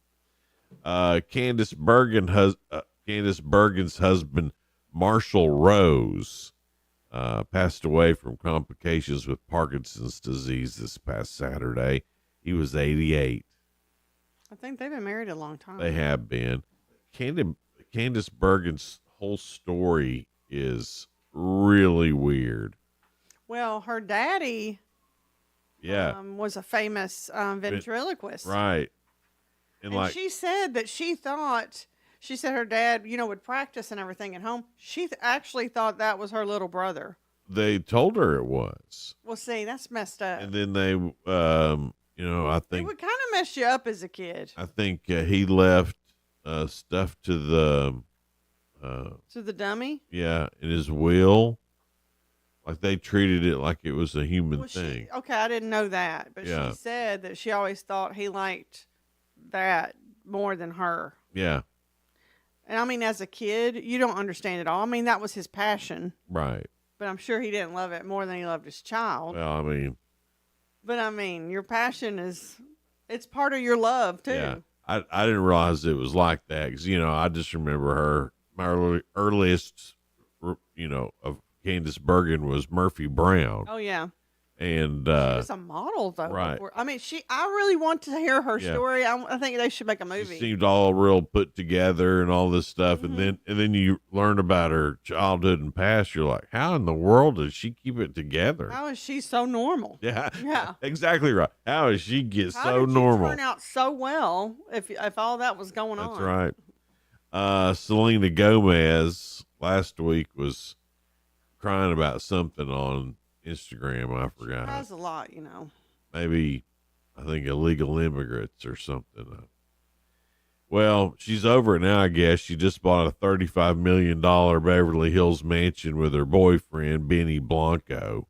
Candace Bergen's husband, Marshall Rose, passed away from complications with Parkinson's disease this past Saturday. He was 88. I think they've been married a long time. They have been. Candace Bergen's whole story is really weird. Well, her daddy was a famous ventriloquist. Right. And she said that she said her dad, would practice and everything at home. She actually thought that was her little brother. They told her it was. Well, see, that's messed up. And then they, I think. It would kind of mess you up as a kid. I think he left stuff to the. To the dummy? Yeah, in his will. Like they treated it like it was a human thing. Okay, I didn't know that. But Yeah. she said that she always thought he liked that more than her. Yeah. And I mean, as a kid, you don't understand it all. I mean, that was his passion. Right. But I'm sure he didn't love it more than he loved his child. Well, I mean. But I mean, your passion it's part of your love, too. Yeah. I didn't realize it was like that because, I just remember my earliest, of Candace Bergen was Murphy Brown. Oh, yeah. And she was a model, though. Right. Before. I mean, I really want to hear her story. I think they should make a movie. She seemed all real put together and all this stuff. And then you learn about her childhood and past. You're like, how in the world does she keep it together? How is she so normal? Yeah. Yeah. Exactly right. How does she get How so did normal? She turn out so well if all that was going on. That's right. Selena Gomez last week was crying about something on Instagram. I forgot. She has a lot, Maybe, I think illegal immigrants or something. Well, she's over it now, I guess. She just bought a $35 million Beverly Hills mansion with her boyfriend, Benny Blanco.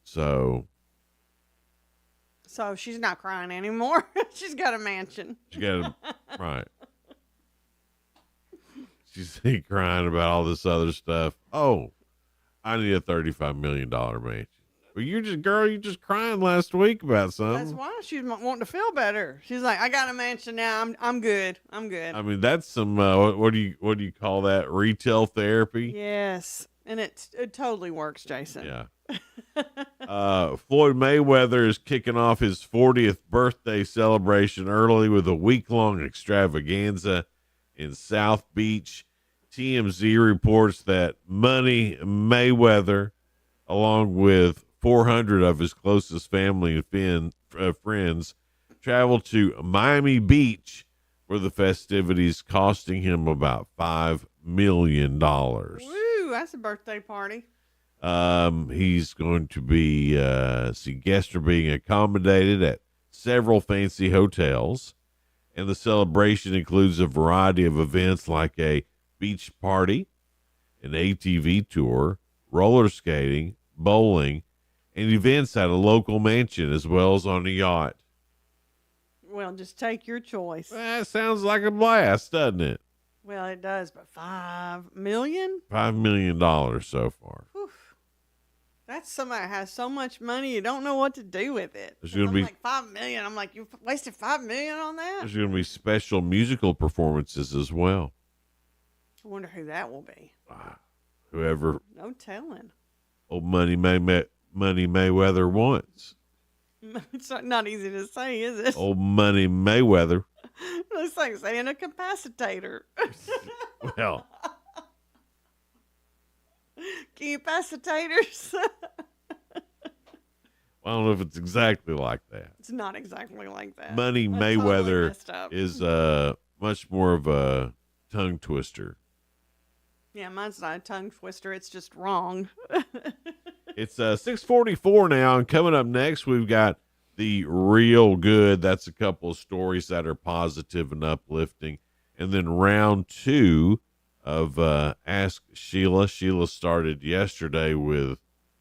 So she's not crying anymore. She's got a mansion. She got a, right. She's crying about all this other stuff. Oh, I need a $35 million mansion. Well, you're just crying last week about something. That's why she's wanting to feel better. She's like, I got a mansion now. I'm good. I'm good. I mean, that's some, what do you call that? Retail therapy? Yes. And it totally works, Jason. Yeah. Floyd Mayweather is kicking off his 40th birthday celebration early with a week-long extravaganza in South Beach. TMZ reports that Money Mayweather, along with 400 of his closest family and friends, traveled to Miami Beach for the festivities, costing him about $5 million. Woo, that's a birthday party. He's going to be, guests are being accommodated at several fancy hotels, and the celebration includes a variety of events like a beach party, an ATV tour, roller skating, bowling, and events at a local mansion as well as on a yacht. Well, just take your choice. That sounds like a blast, doesn't it? Well, it does, but $5 million? $5 million so far. Whew. That's somebody that has so much money, you don't know what to do with it. There's going to be like $5 million. I'm like, you wasted $5 million on that? There's going to be special musical performances as well. I wonder who that will be. Whoever. No telling. Old Money Mayweather wants. It's not easy to say, is it? Old Money Mayweather. It's like saying a capacitator. Well. Capacitators. I don't know if it's exactly like that. It's not exactly like that. Money Mayweather is much more of a tongue twister. Yeah, mine's not a tongue twister. It's just wrong. It's 6:44 now, and coming up next, we've got the real good. That's a couple of stories that are positive and uplifting. And then round two of Ask Sheila. Sheila started yesterday with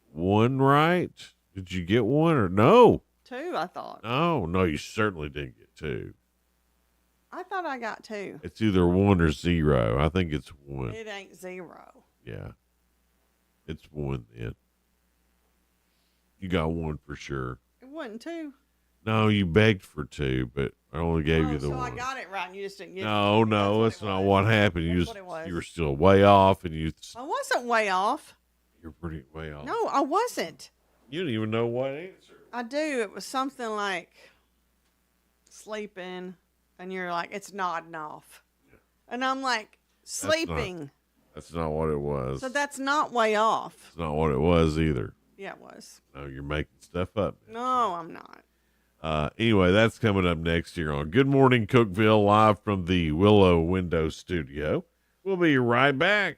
one right. Did you get one or no? Two, I thought. No, you certainly didn't get two. I thought I got 2. It's either 1 or 0. I think it's 1. It ain't 0. Yeah. It's 1 then. You got 1 for sure. It wasn't 2. No, you begged for 2, but I only gave you the so 1. I got it right, and you just didn't get it. No, that's not what happened. You That's what it was. you were still way off, and I wasn't way off. you're pretty way off. No, I wasn't. You didn't even know what answer. I do. It was something like sleeping, and you're like, it's nodding off. And I'm like, sleeping. That's not what it was. So that's not way off. It's not what it was either. Yeah, it was. No, you're making stuff up. No, I'm not. Anyway, that's coming up next here on Good Morning Cookeville, live from the Willow Window Studio. We'll be right back.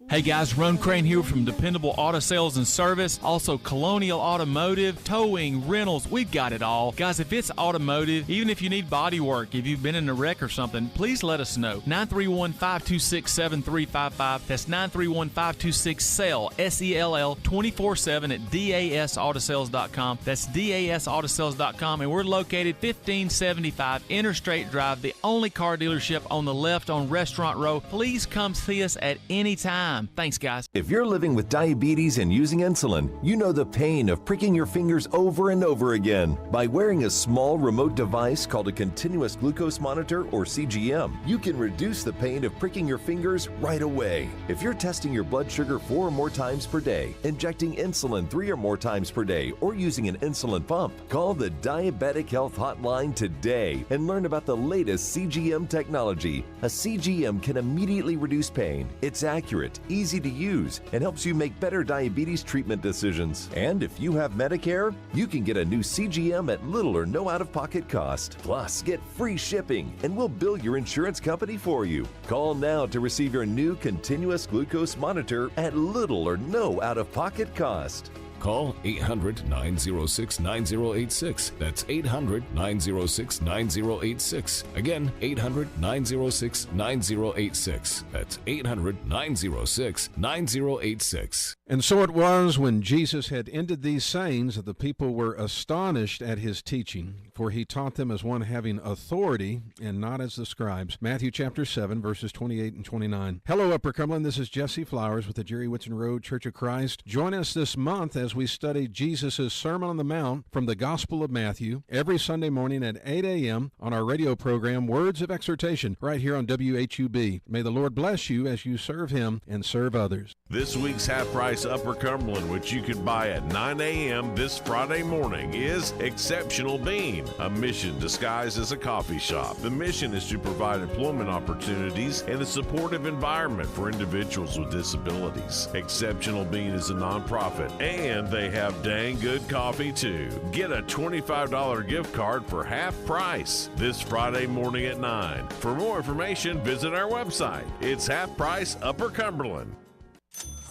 Hey guys, Ron Crane here from Dependable Auto Sales and Service. Also Colonial Automotive, towing, rentals, we've got it all. Guys, if it's automotive, even if you need body work, if you've been in a wreck or something, please let us know. 931-526-7355. That's 931-526-SELL, S-E-L-L, 24/7 at dasautosales.com. That's dasautosales.com. And we're located 1575 Interstate Drive, the only car dealership on the left on Restaurant Row. Please come see us at any time. Thanks, guys. If you're living with diabetes and using insulin, you know the pain of pricking your fingers over and over again. By wearing a small remote device called a continuous glucose monitor, or CGM, you can reduce the pain of pricking your fingers right away. If you're testing your blood sugar 4 or more times per day, injecting insulin 3 or more times per day, or using an insulin pump, call the Diabetic Health Hotline today and learn about the latest CGM technology. A CGM can immediately reduce pain. It's accurate, easy to use, and helps you make better diabetes treatment decisions. And if you have Medicare, you can get a new CGM at little or no out-of-pocket cost. Plus, get free shipping, and we'll bill your insurance company for you. Call now to receive your new continuous glucose monitor at little or no out-of-pocket cost. Call 800-906-9086. That's 800-906-9086. Again, 800-906-9086. That's 800-906-9086. And so it was, when Jesus had ended these sayings, that the people were astonished at his teaching, for he taught them as one having authority and not as the scribes. Matthew chapter 7, verses 28 and 29. Hello, Upper Cumberland. This is Jesse Flowers with the Jerry Whitson Road Church of Christ. Join us this month as we study Jesus' Sermon on the Mount from the Gospel of Matthew every Sunday morning at 8 a.m. on our radio program, Words of Exhortation, right here on WHUB. May the Lord bless you as you serve him and serve others. This week's Half Price Upper Cumberland, which you can buy at 9 a.m. this Friday morning, is Exceptional Bean, a mission disguised as a coffee shop. The mission is to provide employment opportunities and a supportive environment for individuals with disabilities. Exceptional Bean is a nonprofit, and they have dang good coffee too. Get a $25 gift card for half price this Friday morning at 9. For more information, visit our website. It's Half Price Upper Cumberland.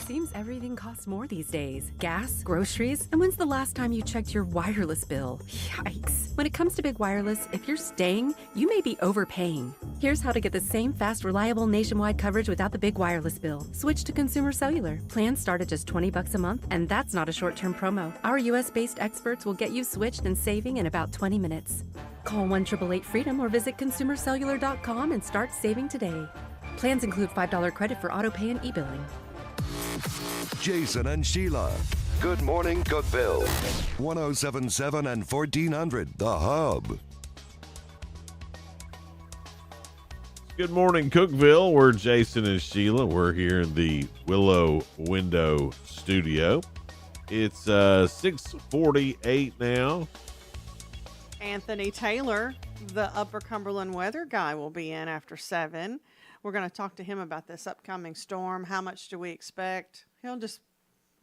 Seems everything costs more these days. Gas, groceries, and when's the last time you checked your wireless bill? Yikes. When it comes to big wireless, if you're staying, you may be overpaying. Here's how to get the same fast, reliable nationwide coverage without the big wireless bill. Switch to Consumer Cellular. Plans start at just $20 a month, and that's not a short-term promo. Our U.S.-based experts will get you switched and saving in about 20 minutes. Call 1-888-FREEDOM or visit consumercellular.com and start saving today. Plans include $5 credit for auto pay and e-billing. Jason and Sheila. Good Morning Cookeville. 1077 and 1400, The Hub. Good morning, Cookeville. We're Jason and Sheila. We're here in the Willow Window Studio. It's 6:48 now. Anthony Taylor, the Upper Cumberland weather guy, will be in after 7. We're going to talk to him about this upcoming storm. How much do we expect? He'll just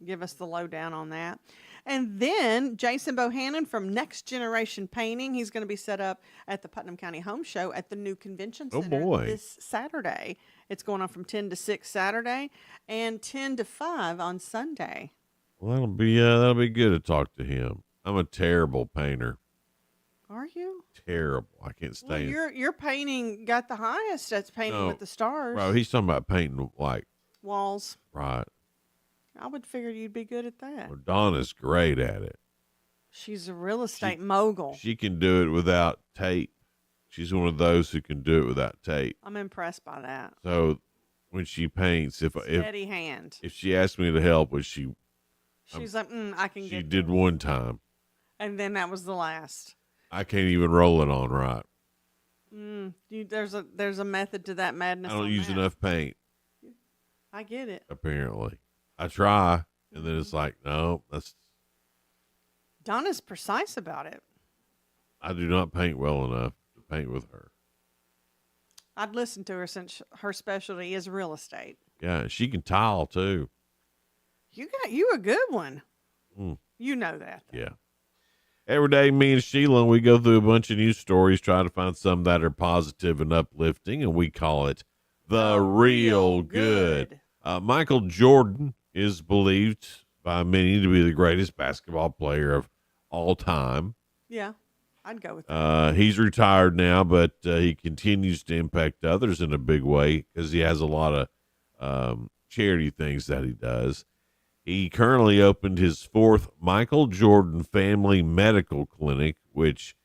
give us the lowdown on that. And then Jason Bohannon from Next Generation Painting. He's going to be set up at the Putnam County Home Show at the new convention center this Saturday. It's going on from 10 to 6 Saturday and 10 to 5 on Sunday. Well, that'll be good to talk to him. I'm a terrible painter. Are you? Terrible. I can't stand. Well, your painting got the highest. That's painting with the stars. Bro, he's talking about painting like walls. Right. I would figure you'd be good at that. Well, Donna's great at it. She's a real estate mogul. She can do it without tape. She's one of those who can do it without tape. I'm impressed by that. So when she paints, Steady hand. if she asked me to help, She's like, I can she get did this. one time. And then that was the last. I can't even roll it on right. There's a method to that madness. I don't use enough paint. I get it. Apparently, I try, and then it's like, no, Donna's precise about it. I do not paint well enough to paint with her. I'd listen to her since her specialty is real estate. Yeah, she can tile too. You a good one. You know that. Yeah. Every day, me and Sheila, we go through a bunch of news stories, try to find some that are positive and uplifting, and we call it The Real Good. Michael Jordan is believed by many to be the greatest basketball player of all time. Yeah, I'd go with that. He's retired now, but he continues to impact others in a big way because he has a lot of charity things that he does. He currently opened his fourth Michael Jordan Family Medical Clinic, which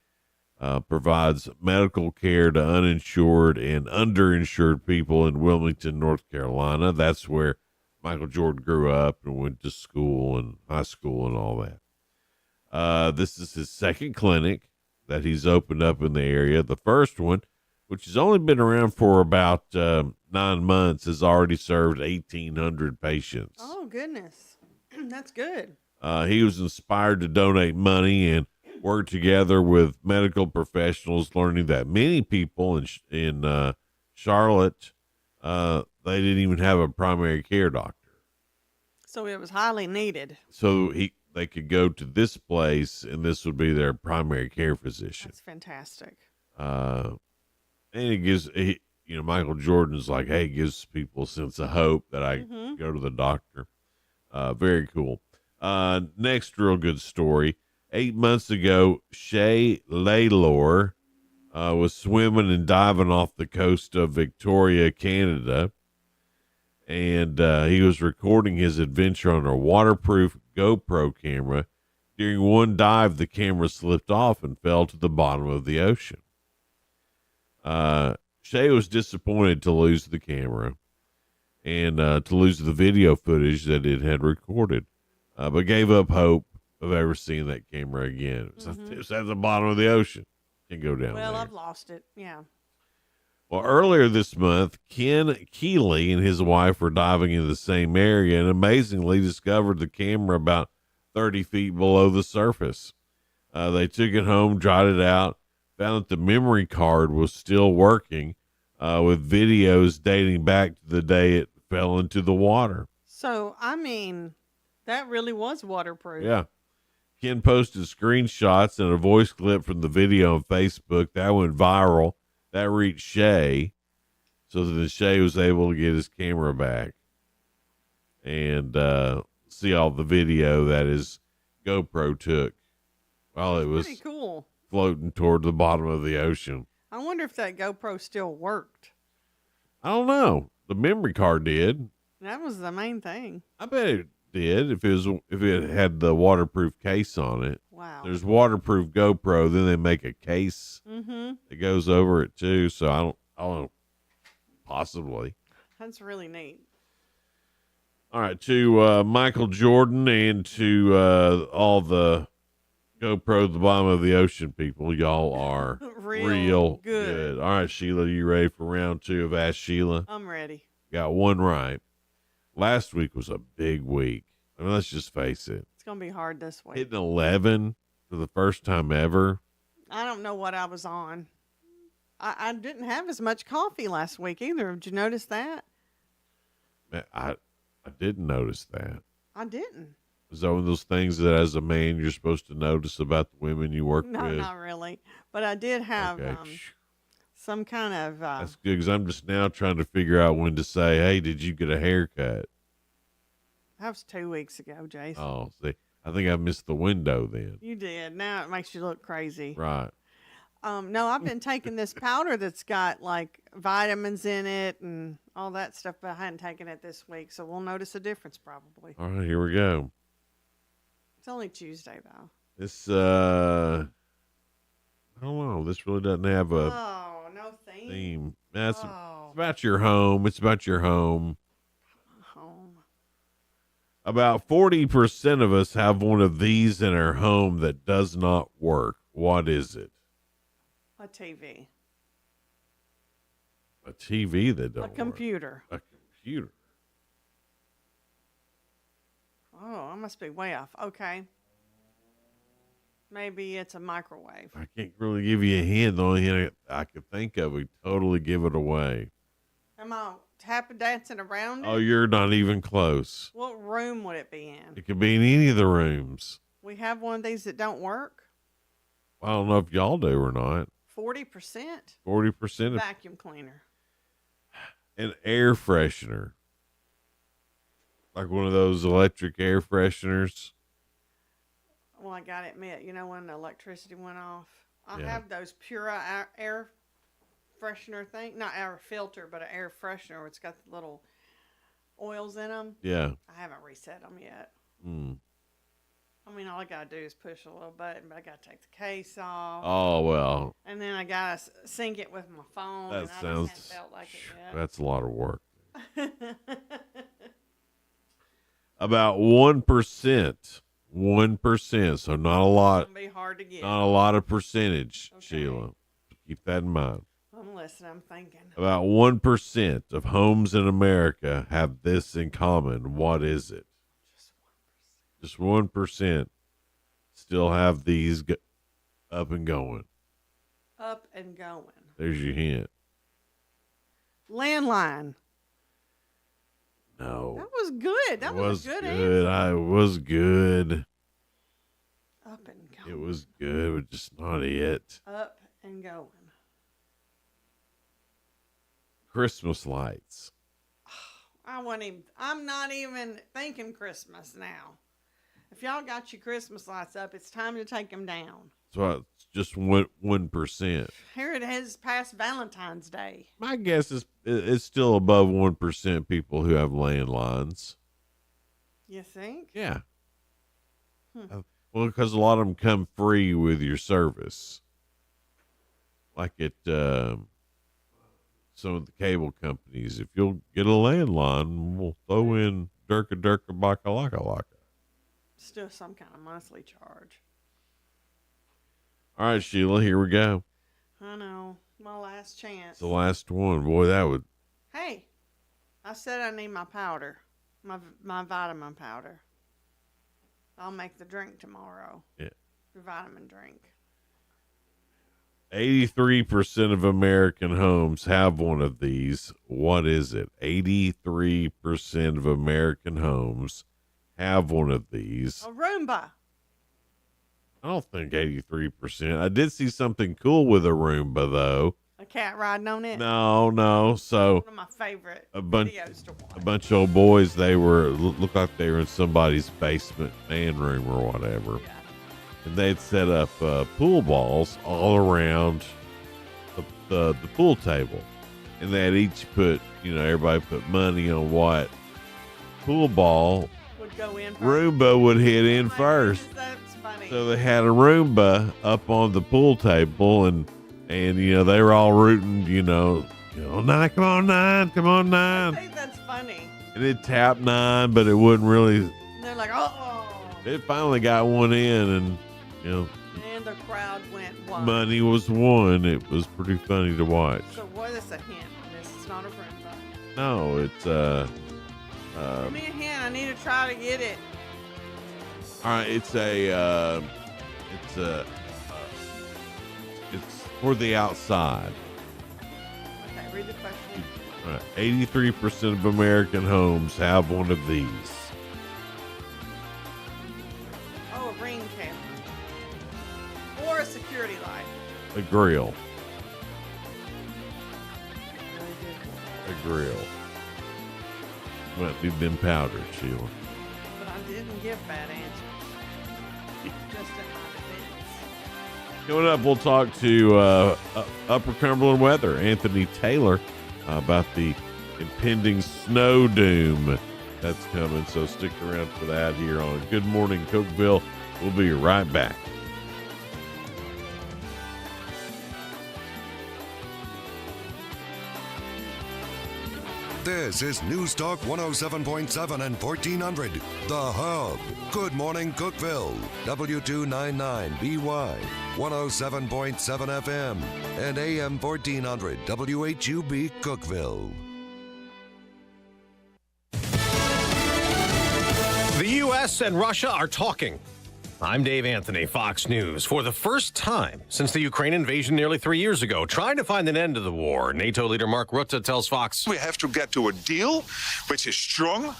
provides medical care to uninsured and underinsured people in Wilmington, North Carolina. That's where Michael Jordan grew up and went to school and high school and all that. This is his second clinic that he's opened up in the area. The first one, which has only been around for about 9 months, has already served 1,800 patients. Oh, goodness. That's good. He was inspired to donate money and work together with medical professionals, learning that many people in Charlotte, they didn't even have a primary care doctor. So it was highly needed. So they could go to this place, and this would be their primary care physician. That's fantastic. And it gives, Michael Jordan's like, hey, it gives people a sense of hope that I go to the doctor. Very cool. Next real good story. 8 months ago, Shay Laylor was swimming and diving off the coast of Victoria, Canada. And he was recording his adventure on a waterproof GoPro camera. During one dive, the camera slipped off and fell to the bottom of the ocean. Shay was disappointed to lose the camera and to lose the video footage that it had recorded, but gave up hope of ever seeing that camera again. It was at the bottom of the ocean. Can't go down there. Well, I've lost it. Yeah. Well, earlier this month, Ken Keeley and his wife were diving in the same area and amazingly discovered the camera about 30 feet below the surface. They took it home, dried it out, found that the memory card was still working, with videos dating back to the day it fell into the water. So, that really was waterproof. Yeah. Ken posted screenshots and a voice clip from the video on Facebook. That went viral. That reached Shay, so that Shay was able to get his camera back and see all the video that his GoPro took while it was pretty cool, floating toward the bottom of the ocean. I wonder if that GoPro still worked. I don't know. The memory card did. That was the main thing. I bet it did if it had the waterproof case on it. Wow. There's waterproof GoPro, then they make a case that goes over it too. So I don't know. Possibly. That's really neat. All right, to Michael Jordan and to all the GoPro at the bottom of the ocean people, y'all are real good. All right, Sheila, you ready for round 2 of Ask Sheila? I'm ready. Got one right. Last week was a big week. I mean, let's just face it. It's going to be hard this week. Hitting 11 for the first time ever. I don't know what I was on. I didn't have as much coffee last week either. Did you notice that? I didn't notice that. I didn't. Is that one of those things that as a man you're supposed to notice about the women you work with? No, not really. But I did have Okay. some kind of... That's good, because I'm just now trying to figure out when to say, hey, did you get a haircut? That was 2 weeks ago, Jason. Oh, see, I think I missed the window then. You did. Now it makes you look crazy. Right. No, I've been taking this powder that's got like vitamins in it and all that stuff, but I hadn't taken it this week, so we'll notice a difference probably. All right, here we go. It's only Tuesday though. This, I don't know. This really doesn't have a no theme. Theme. That's it's about your home. It's about your home. Home. About 40% of us have one of these in our home that does not work. What is it? A TV. A TV that don't A computer. Work. A computer. Oh, I must be way off. Okay. Maybe it's a microwave. I can't really give you a hint. The only hint I could think of would totally give it away. Am I tap dancing around it? Oh, you're not even close. What room would it be in? It could be in any of the rooms. We have one of these that don't work. I don't know if y'all do or not. 40%? 40% Vacuum cleaner. An air freshener. Like one of those electric air fresheners. Well, I gotta admit, you know, when the electricity went off, I Yeah. have those Pura air freshener thing. Not air filter, but an air freshener where it's got the little oils in them. Yeah. I haven't reset them yet. Mm. I mean, all I gotta do is push a little button, but I gotta take the case off. Oh, well. And then I gotta sync it with my phone. That and I sounds. just haven't felt like it yet. That's a lot of work. About 1%. 1%. So not a lot. It's gonna be hard to get. Not a lot of percentage, Sheila. Keep that in mind. I'm listening. I'm thinking. About 1% of homes in America have this in common. What is it? Just 1% still have these up and going. Up and going. There's your hint. Landline. No. That was good. That was a good answer. I was good. Up and going. It was good, but just not it. Up and going. Christmas lights. I'm not even thinking Christmas now. If y'all got your Christmas lights up, it's time to take them down. So it's just 1%. Here it is past Valentine's Day. My guess is it's still above 1% people who have landlines. You think? Yeah. Hmm. Well, because a lot of them come free with your service. Like at some of the cable companies. If you'll get a landline, we'll throw in Durka Baka Laka. Still some kind of monthly charge. All right, Sheila, here we go. I know. My last chance. It's the last one. Boy, that would. Hey, I said I need my powder, my vitamin powder. I'll make the drink tomorrow. Yeah. Your vitamin drink. 83% of American homes have one of these. What is it? 83% of American homes have one of these. A Roomba. I don't think 83%. I did see something cool with a Roomba, though. A cat riding on it. No. So one of my favorite videos to watch. A bunch of old boys. They were looked like they were in somebody's basement man room or whatever, and they'd set up pool balls all around the pool table, and they'd each put, everybody put money on what pool ball would go in first. Roomba would hit in first. That's funny. So they had a Roomba up on the pool table, and they were all rooting, nine, come on, nine. I think that's funny. And it tapped 9, but it wouldn't really. And they're like, oh. It finally got one in, and And the crowd went wild. money was won. It was pretty funny to watch. So what is a hint on this? It's not a Roomba. No, it's Give me a hint. I need to try to get it. all right. It's for the outside. Okay, read the question. All right, 83% of American homes have one of these. Oh, a ring camera. Or a security light. A grill. A grill. Might need them powders, Sheila. But I didn't give bad answers. Just in my defense. Coming up, we'll talk to Upper Cumberland weather, Anthony Taylor, about the impending snow doom that's coming. So stick around for that here on Good Morning Cookeville. We'll be right back. This is News Talk 107.7 and 1400, The Hub. Good morning, Cookeville. W299BY, 107.7 FM, and AM 1400, WHUB, Cookeville. The U.S. and Russia are talking. I'm Dave Anthony, Fox News. For the first time since the Ukraine invasion nearly 3 years ago, trying to find an end to the war, NATO leader Mark Rutte tells Fox, we have to get to a deal which is strong.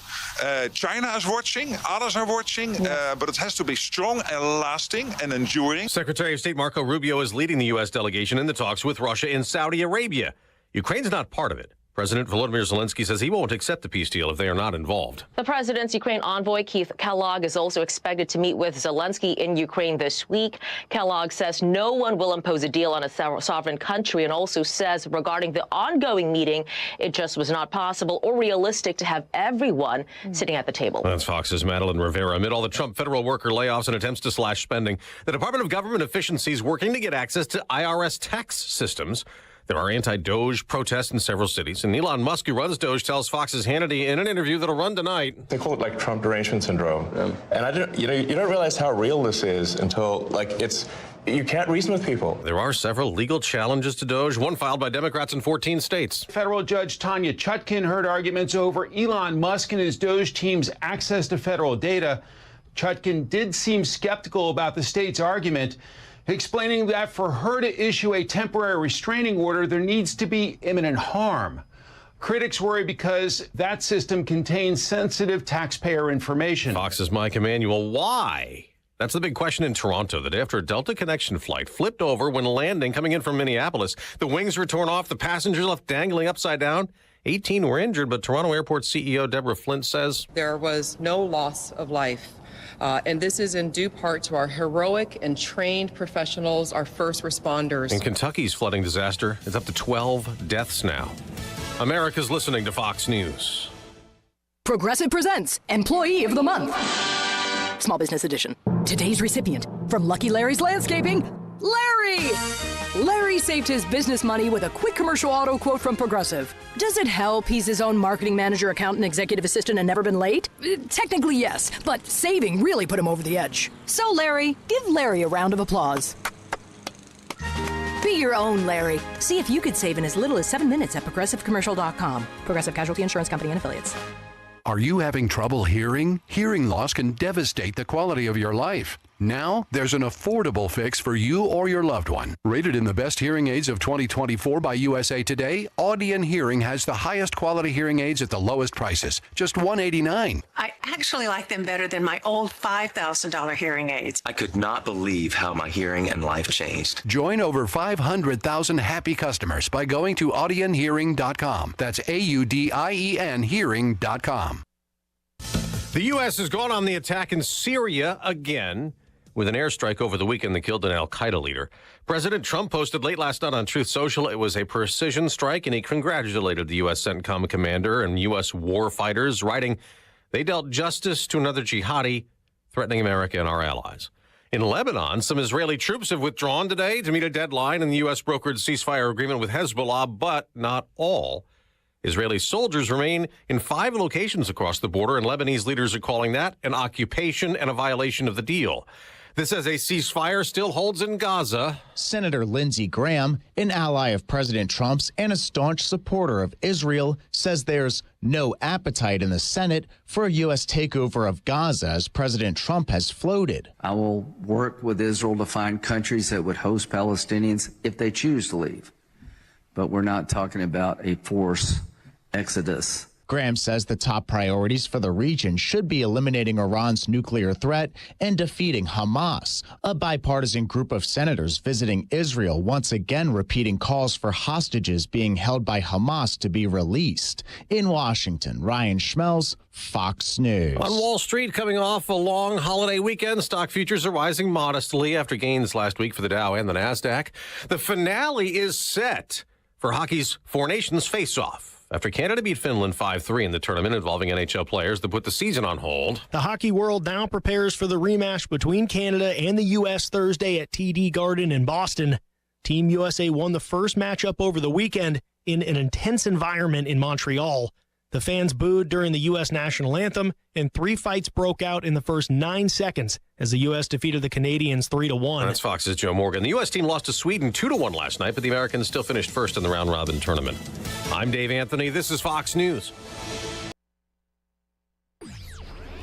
China is watching, others are watching, but it has to be strong and lasting and enduring. Secretary of State Marco Rubio is leading the U.S. delegation in the talks with Russia in Saudi Arabia. Ukraine's not part of it. President Volodymyr Zelensky says he won't accept the peace deal if they are not involved. The president's Ukraine envoy, Keith Kellogg, is also expected to meet with Zelensky in Ukraine this week. Kellogg says no one will impose a deal on a sovereign country, and also says regarding the ongoing meeting, it just was not possible or realistic to have everyone sitting at the table. That's Fox's Madeline Rivera. Amid all the Trump federal worker layoffs and attempts to slash spending, the Department of Government Efficiency is working to get access to IRS tax systems. There are anti-Doge protests in several cities, and Elon Musk, who runs Doge, tells Fox's Hannity in an interview that'll run tonight. They call it like Trump derangement syndrome, and you don't realize how real this is until you can't reason with people. There are several legal challenges to Doge, one filed by Democrats in 14 states. Federal Judge Tanya Chutkin heard arguments over Elon Musk and his Doge team's access to federal data. Chutkin did seem skeptical about the state's argument, explaining that for her to issue a temporary restraining order, there needs to be imminent harm. Critics worry because that system contains sensitive taxpayer information. Fox's Mike Emanuel, why? That's the big question in Toronto. The day after a Delta Connection flight flipped over when landing, coming in from Minneapolis. The wings were torn off, the passengers left dangling upside down. 18 were injured, but Toronto Airport CEO Deborah Flint says there was no loss of life. And this is in due part to our heroic and trained professionals, our first responders. In Kentucky's flooding disaster, it's up to 12 deaths now. America's listening to Fox News. Progressive presents Employee of the Month. Small Business Edition. Today's recipient from Lucky Larry's Landscaping, Larry! Larry saved his business money with a quick commercial auto quote from Progressive. Does it help he's his own marketing manager, accountant, executive assistant, and never been late? Technically, yes, but saving really put him over the edge. So, Larry, give Larry a round of applause. Be your own Larry. See if you could save in as little as 7 minutes at ProgressiveCommercial.com. Progressive Casualty Insurance Company and Affiliates. Are you having trouble hearing? Hearing loss can devastate the quality of your life. Now, there's an affordable fix for you or your loved one. Rated in the best hearing aids of 2024 by USA Today, Audion Hearing has the highest quality hearing aids at the lowest prices, just $189. I actually like them better than my old $5,000 hearing aids. I could not believe how my hearing and life changed. Join over 500,000 happy customers by going to audionhearing.com. That's AUDIEN hearing.com. The U.S. has gone on the attack in Syria again, with an airstrike over the weekend that killed an al-Qaeda leader. President Trump posted late last night on Truth Social it was a precision strike, and he congratulated the U.S. CENTCOM commander and U.S. war fighters, writing, they dealt justice to another jihadi threatening America and our allies. In Lebanon, some Israeli troops have withdrawn today to meet a deadline in the U.S. brokered ceasefire agreement with Hezbollah, but not all. Israeli soldiers remain in 5 locations across the border, and Lebanese leaders are calling that an occupation and a violation of the deal. This as a ceasefire still holds in Gaza. Senator Lindsey Graham, an ally of President Trump's and a staunch supporter of Israel, says there's no appetite in the Senate for a U.S. takeover of Gaza, as President Trump has floated. I will work with Israel to find countries that would host Palestinians if they choose to leave. But we're not talking about a forced exodus. Graham says the top priorities for the region should be eliminating Iran's nuclear threat and defeating Hamas. A bipartisan group of senators visiting Israel once again repeating calls for hostages being held by Hamas to be released. In Washington, Ryan Schmelz, Fox News. On Wall Street, coming off a long holiday weekend, stock futures are rising modestly after gains last week for the Dow and the NASDAQ. The finale is set for hockey's Four Nations face-off after Canada beat Finland 5-3 in the tournament involving NHL players that put the season on hold. The hockey world now prepares for the rematch between Canada and the U.S. Thursday at TD Garden in Boston. Team USA won the first matchup over the weekend in an intense environment in Montreal. The fans booed during the U.S. national anthem, and 3 fights broke out in the first 9 seconds as the U.S. defeated the Canadians 3-1. That's Fox's Joe Morgan. The U.S. team lost to Sweden 2-1 last night, but the Americans still finished first in the round-robin tournament. I'm Dave Anthony. This is Fox News.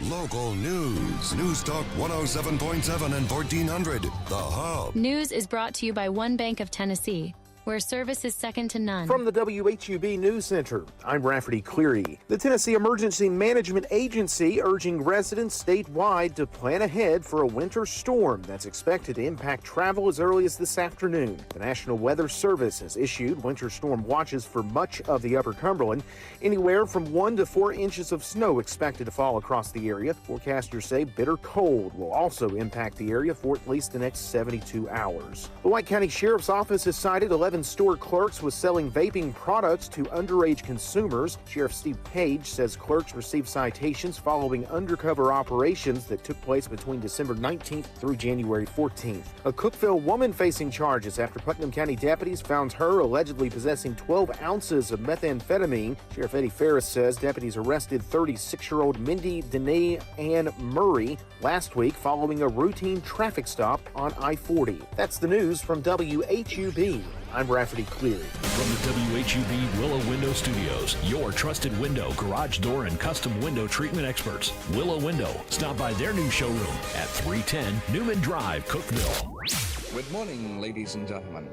Local news. News Talk 107.7 and 1400. The Hub. News is brought to you by One Bank of Tennessee, where service is second to none. From the WHUB News Center, I'm Rafferty Cleary. The Tennessee Emergency Management Agency urging residents statewide to plan ahead for a winter storm that's expected to impact travel as early as this afternoon. The National Weather Service has issued winter storm watches for much of the Upper Cumberland. Anywhere from 1 to 4 inches of snow expected to fall across the area. Forecasters say bitter cold will also impact the area for at least the next 72 hours. The White County Sheriff's Office has cited 11 store clerks was selling vaping products to underage consumers. Sheriff Steve Page says clerks received citations following undercover operations that took place between December 19th through January 14th. A Cookeville woman facing charges after Putnam County deputies found her allegedly possessing 12 ounces of methamphetamine. Sheriff Eddie Ferris says deputies arrested 36-year-old Mindy Danae Ann Murray last week following a routine traffic stop on I-40. That's the news from WHUB. I'm Rafferty Cleary. From the WHUB Willow Window Studios, your trusted window, garage door, and custom window treatment experts. Willow Window. Stop by their new showroom at 310 Newman Drive, Cookeville. Good morning, ladies and gentlemen.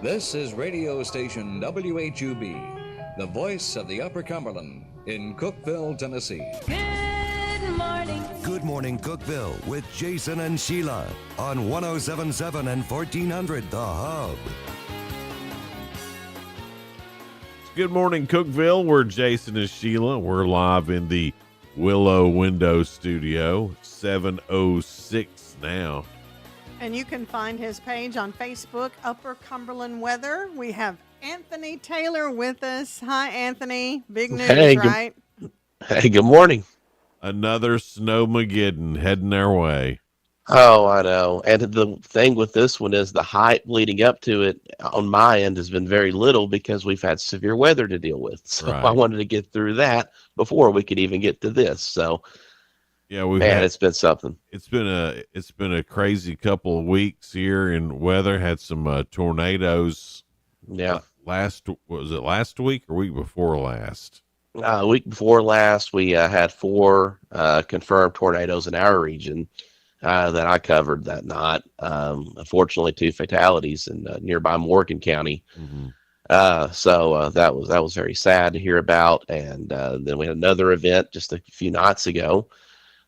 This is radio station WHUB, the voice of the Upper Cumberland in Cookeville, Tennessee. Good morning. Good morning, Cookeville, with Jason and Sheila on 107.7 and 1400 The Hub. Good morning, Cookeville. We're Jason and Sheila. We're live in the Willow Window Studio, 7:06 now. And you can find his page on Facebook, Upper Cumberland Weather. We have Anthony Taylor with us. Hi, Anthony. Big news, right? Hey, good morning. Another snowmageddon heading our way. Oh, I know. And the thing with this one is the hype leading up to it on my end has been very little because we've had severe weather to deal with. So Right. I wanted to get through that before we could even get to this. So yeah, it's been something. It's been a crazy couple of weeks here in weather. Had some tornadoes. Yeah. Was it last week or week before last? Week before last, we had 4 confirmed tornadoes in our region. That I covered that night. Unfortunately, 2 fatalities in nearby Morgan County. Mm-hmm. So that was very sad to hear about. And then we had another event just a few nights ago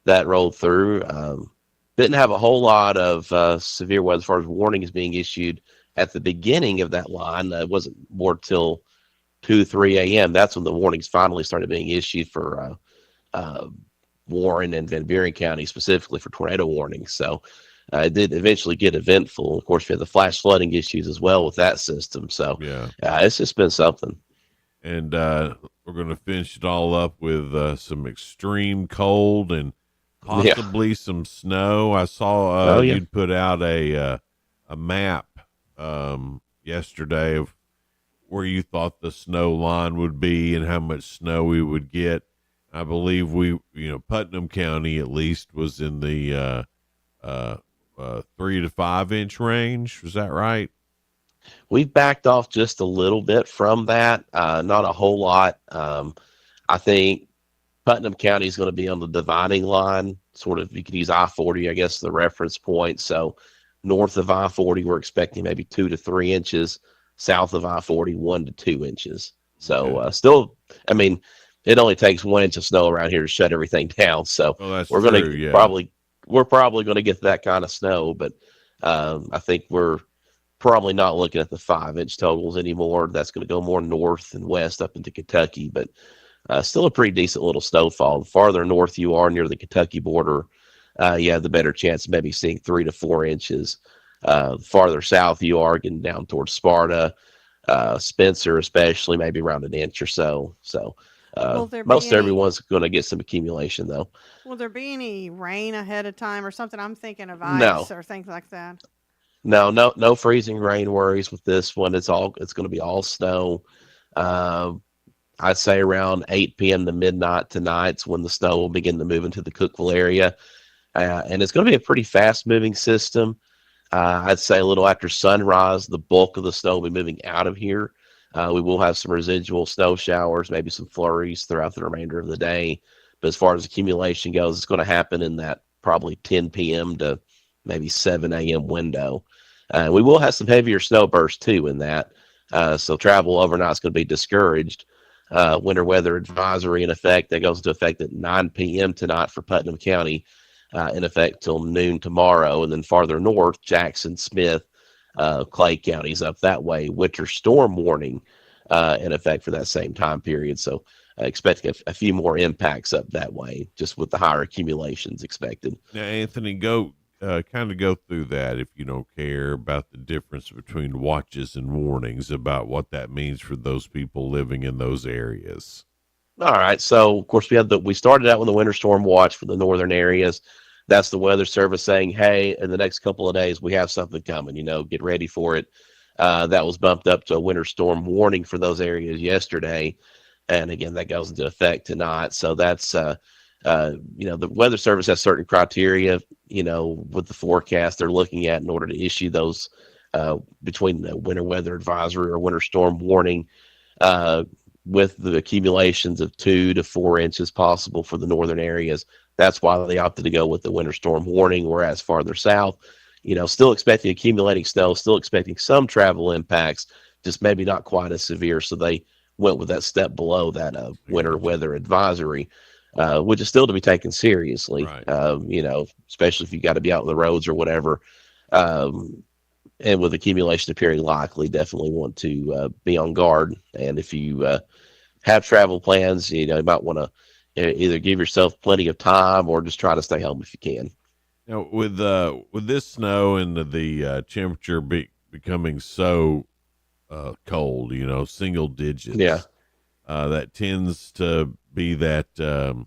that rolled through. Didn't have a whole lot of severe weather as far as warnings being issued at the beginning of that line. It wasn't more till 2-3 a.m. That's when the warnings finally started being issued for Warren and Van Buren County specifically for tornado warnings. So it did eventually get eventful. Of course, we had the flash flooding issues as well with that system. So yeah, it's just been something. And we're going to finish it all up with some extreme cold and possibly some snow. I saw you'd put out a map yesterday of where you thought the snow line would be and how much snow we would get. I believe Putnam County at least was in the 3 to 5 inch range. Was that right? We've backed off just a little bit from that, not a whole lot. I think Putnam County is going to be on the dividing line. Sort of, you could use I-40, I guess, the reference point. So north of I-40, we're expecting maybe 2 to 3 inches. South of I-40, 1 to 2 inches. So still, I mean, it only takes 1 inch of snow around here to shut everything down. So we're going to probably going to get that kind of snow, but I think we're probably not looking at the 5-inch totals anymore. That's going to go more north and west up into Kentucky, but still a pretty decent little snowfall. The farther north you are near the Kentucky border, you have the better chance of maybe seeing 3 to 4 inches. Farther south you are getting down towards Sparta, Spencer especially, maybe around an inch or so. So most everyone's going to get some accumulation, though. Will there be any rain ahead of time or something? I'm thinking of ice or things like that. No freezing rain worries with this one. It's going to be all snow. I'd say around 8 p.m. to midnight tonight's when the snow will begin to move into the Cookeville area. And it's going to be a pretty fast-moving system. I'd say a little after sunrise, the bulk of the snow will be moving out of here. We will have some residual snow showers, maybe some flurries throughout the remainder of the day. But as far as accumulation goes, it's going to happen in that probably 10 p.m. to maybe 7 a.m. window. We will have some heavier snow bursts, too, in that. So travel overnight is going to be discouraged. Winter weather advisory in effect that goes into effect at 9 p.m. tonight for Putnam County, in effect till noon tomorrow. And then farther north, Jackson, Smith, Clay counties up that way, winter storm warning in effect for that same time period. So expecting a few more impacts up that way, just with the higher accumulations expected. Now, Anthony, go kind of go through that if you don't care about the difference between watches and warnings, about what that means for those people living in those areas. All right. So, of course, we started out with the winter storm watch for the northern areas. That's the Weather Service saying, hey, in the next couple of days, we have something coming, get ready for it. That was bumped up to a winter storm warning for those areas yesterday. And again, that goes into effect tonight. So that's, the Weather Service has certain criteria, with the forecast they're looking at in order to issue those between the winter weather advisory or winter storm warning, with the accumulations of 2 to 4 inches possible for the northern areas. That's why they opted to go with the winter storm warning, whereas farther south, still expecting accumulating snow, still expecting some travel impacts, just maybe not quite as severe. So they went with that step below that winter weather advisory, which is still to be taken seriously, right. Especially if you got to be out on the roads or whatever. And with accumulation appearing likely, definitely want to be on guard. And if you have travel plans, you might want to either give yourself plenty of time or just try to stay home if you can. Now, with this snow and the temperature becoming so cold, single digits, that tends to be that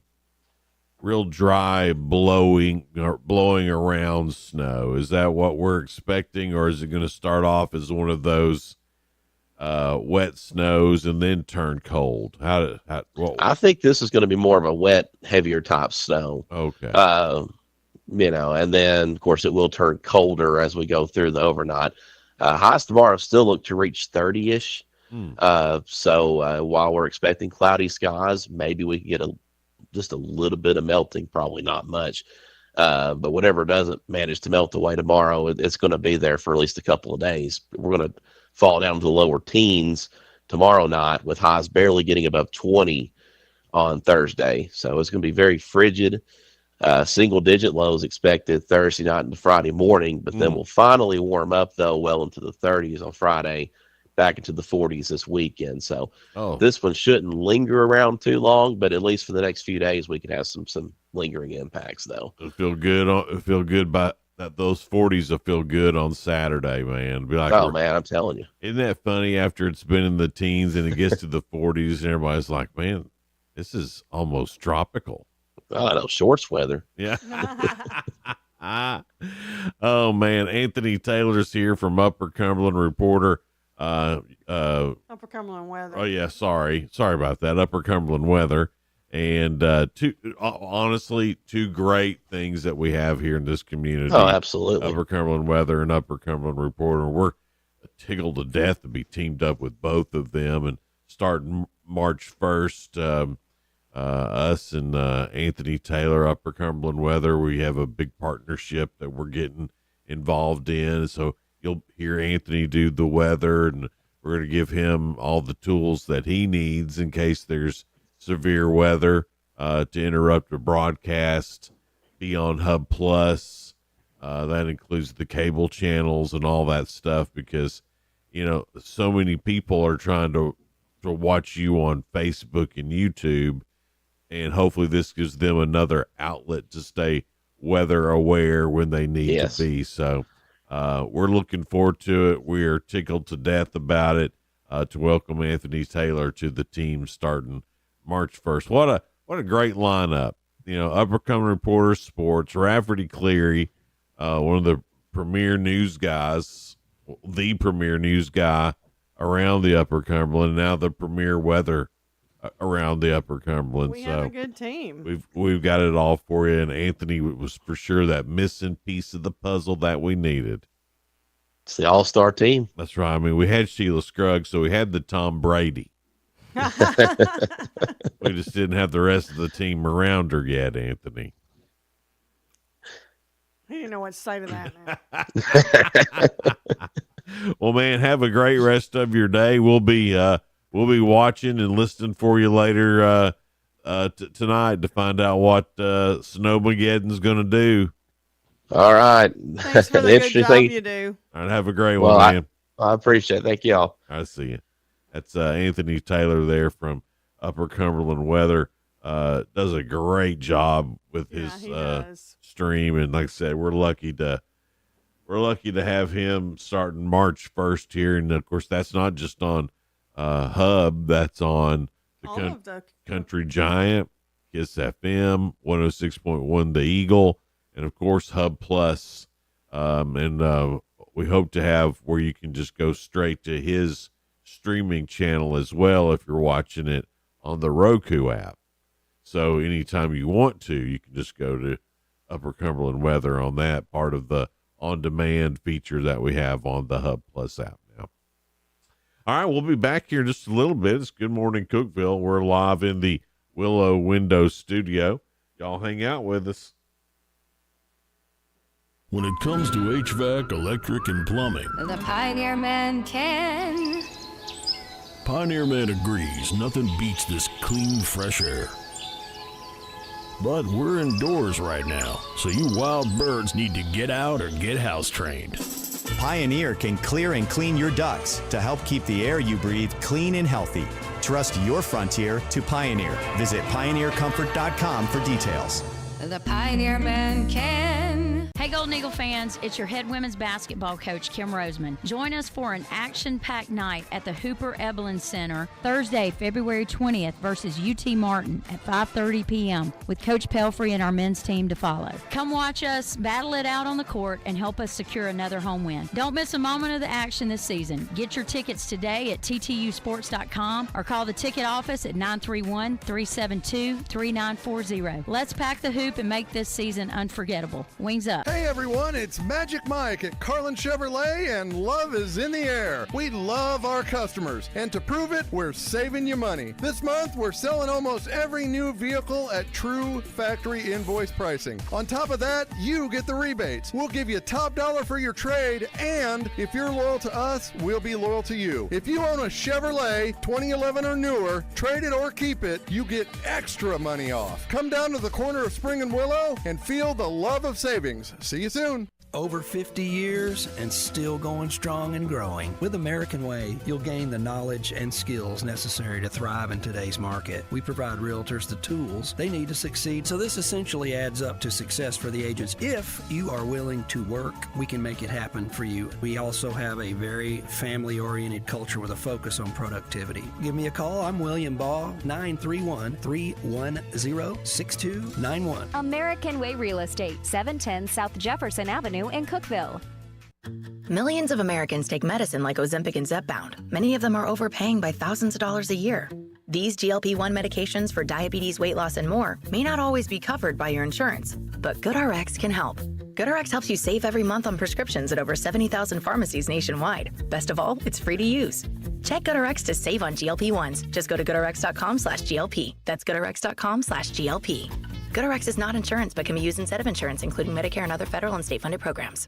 real dry blowing around snow. Is that what we're expecting, or is it going to start off as one of those wet snows and then turn cold? I think this is going to be more of a wet, heavier type snow. Okay. And then of course it will turn colder as we go through the overnight. Highs tomorrow still look to reach 30-ish. So while we're expecting cloudy skies, maybe we can get just a little bit of melting, probably not much. But whatever doesn't manage to melt away tomorrow, it's going to be there for at least a couple of days. We're going to fall down to the lower teens tomorrow night, with highs barely getting above 20 on Thursday. So it's going to be very frigid. Single-digit lows expected Thursday night and Friday morning, but then we'll finally warm up, though, well into the 30s on Friday, back into the 40s this weekend. So this one shouldn't linger around too long, but at least for the next few days, we can have some lingering impacts, though. It'll feel good by that. Those 40s will feel good on Saturday, man. Be like, man, I'm telling you. Isn't that funny? After it's been in the teens and it gets to the 40s, and everybody's like, man, this is almost tropical. Oh, I know, shorts weather. Yeah. Oh, man. Anthony Taylor's here from Upper Cumberland Reporter. Upper Cumberland Weather. Oh, yeah. Sorry about that. Upper Cumberland Weather. And honestly, two great things that we have here in this community. Oh, absolutely. Upper Cumberland Weather and Upper Cumberland Reporter. We're tickled to death to be teamed up with both of them. And starting March 1st, us and Anthony Taylor, Upper Cumberland Weather, we have a big partnership that we're getting involved in. So you'll hear Anthony do the weather, and we're going to give him all the tools that he needs in case there's severe weather to interrupt a broadcast, be on Hub Plus. That includes the cable channels and all that stuff, because, so many people are trying to watch you on Facebook and YouTube. And hopefully this gives them another outlet to stay weather aware when they need to be. So we're looking forward to it. We are tickled to death about it, to welcome Anthony Taylor to the team starting March 1st. What a great lineup. Upper Cumberland Reporter Sports, Rafferty Cleary, one of the premier news guys, the premier news guy around the Upper Cumberland, now the premier weather around the Upper Cumberland. We so have a good team. We've got it all for you, and Anthony was for sure that missing piece of the puzzle that we needed. It's the all-star team. That's right. I mean, we had Sheila Scruggs, so we had the Tom Brady. We just didn't have the rest of the team around her yet, Anthony. He didn't know what to say to that now. Well, man, have a great rest of your day. We'll be watching and listening for you later tonight to find out what Snowmageddon's going to do. All right. Thanks for the good job you do. All right, have a great one, man. I appreciate it. Thank y'all. I see you. That's Anthony Taylor there from Upper Cumberland Weather. Does a great job with his stream, and like I said, we're lucky to have him starting March 1st here, and of course that's not just on Hub, that's on the Country Giant, Kiss FM, 106.1 The Eagle, and of course Hub Plus, and we hope to have where you can just go straight to his streaming channel as well if you're watching it on the Roku app. So anytime you want to, you can just go to Upper Cumberland Weather on that part of the on-demand feature that we have on the Hub Plus app now. All right, we'll be back here in just a little bit. It's Good Morning Cookeville. We're live in the Willow Window Studio. Y'all hang out with us. When it comes to HVAC, electric, and plumbing, The Pioneer Man can. Pioneer Man agrees nothing beats this clean, fresh air. But we're indoors right now, so you wild birds need to get out or get house trained. Pioneer can clear and clean your ducts to help keep the air you breathe clean and healthy. Trust your frontier to Pioneer. Visit pioneercomfort.com for details. The Pioneer Man can. Hey Golden Eagle fans, it's your head women's basketball coach, Kim Roseman. Join us for an action-packed night at the Hooper Ebelin Center, Thursday, February 20th versus UT Martin at 5:30 p.m. with Coach Pelfrey and our men's team to follow. Come watch us battle it out on the court and help us secure another home win. Don't miss a moment of the action this season. Get your tickets today at ttusports.com or call the ticket office at 931-372-3940. Let's pack the hoop and make this season unforgettable. Wings up. Hey everyone, it's Magic Mike at Carlin Chevrolet, and love is in the air. We love our customers, and to prove it, we're saving you money. This month, we're selling almost every new vehicle at true factory invoice pricing. On top of that, you get the rebates. We'll give you top dollar for your trade, and if you're loyal to us, we'll be loyal to you. If you own a Chevrolet 2011 or newer, trade it or keep it, you get extra money off. Come down to the corner of Spring and Willow and feel the love of savings. See you soon. Over 50 years and still going strong and growing. With American Way, you'll gain the knowledge and skills necessary to thrive in today's market. We provide realtors the tools they need to succeed, so this essentially adds up to success for the agents. If you are willing to work, we can make it happen for you. We also have a very family-oriented culture with a focus on productivity. Give me a call. I'm William Baugh, 931-310-6291. American Way Real Estate, 710 South Jefferson Avenue in Cookeville. Millions of Americans take medicine like Ozempic and Zepbound. Many of them are overpaying by thousands of dollars a year. These GLP-1 medications for diabetes, weight loss, and more may not always be covered by your insurance, but GoodRx can help. GoodRx helps you save every month on prescriptions at over 70,000 pharmacies nationwide. Best of all, it's free to use. Check GoodRx to save on GLP-1s. Just go to goodrx.com/GLP. That's goodrx.com/GLP. GoodRx is not insurance, but can be used instead of insurance, including Medicare and other federal and state-funded programs.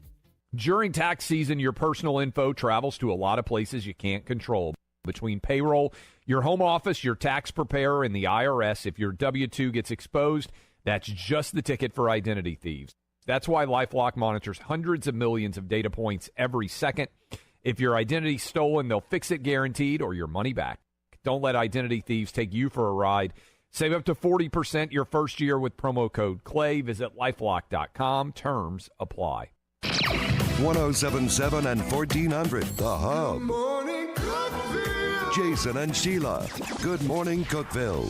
During tax season, your personal info travels to a lot of places you can't control. Between payroll, your home office, your tax preparer, and the IRS, if your W-2 gets exposed, that's just the ticket for identity thieves. That's why LifeLock monitors hundreds of millions of data points every second. If your identity's stolen, they'll fix it guaranteed or your money back. Don't let identity thieves take you for a ride. Save up to 40% your first year with promo code CLAY. Visit lifelock.com. Terms apply. 1077 and 1400, The Hub. Jason and Sheila. Good morning, Cookeville.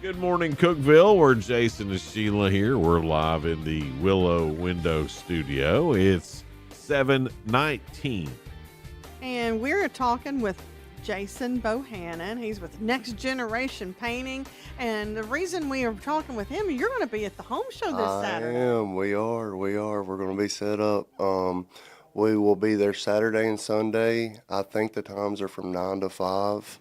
Good morning, Cookeville. We're Jason and Sheila here. We're live in the Willow Window Studio. It's 7:19. And we're talking with Jason Bohannon. He's with Next Generation Painting. And the reason we are talking with him, you're going to be at the home show this Saturday. I am. We are. We're going to be set up. We will be there Saturday and Sunday. I think the times are from 9 to 5.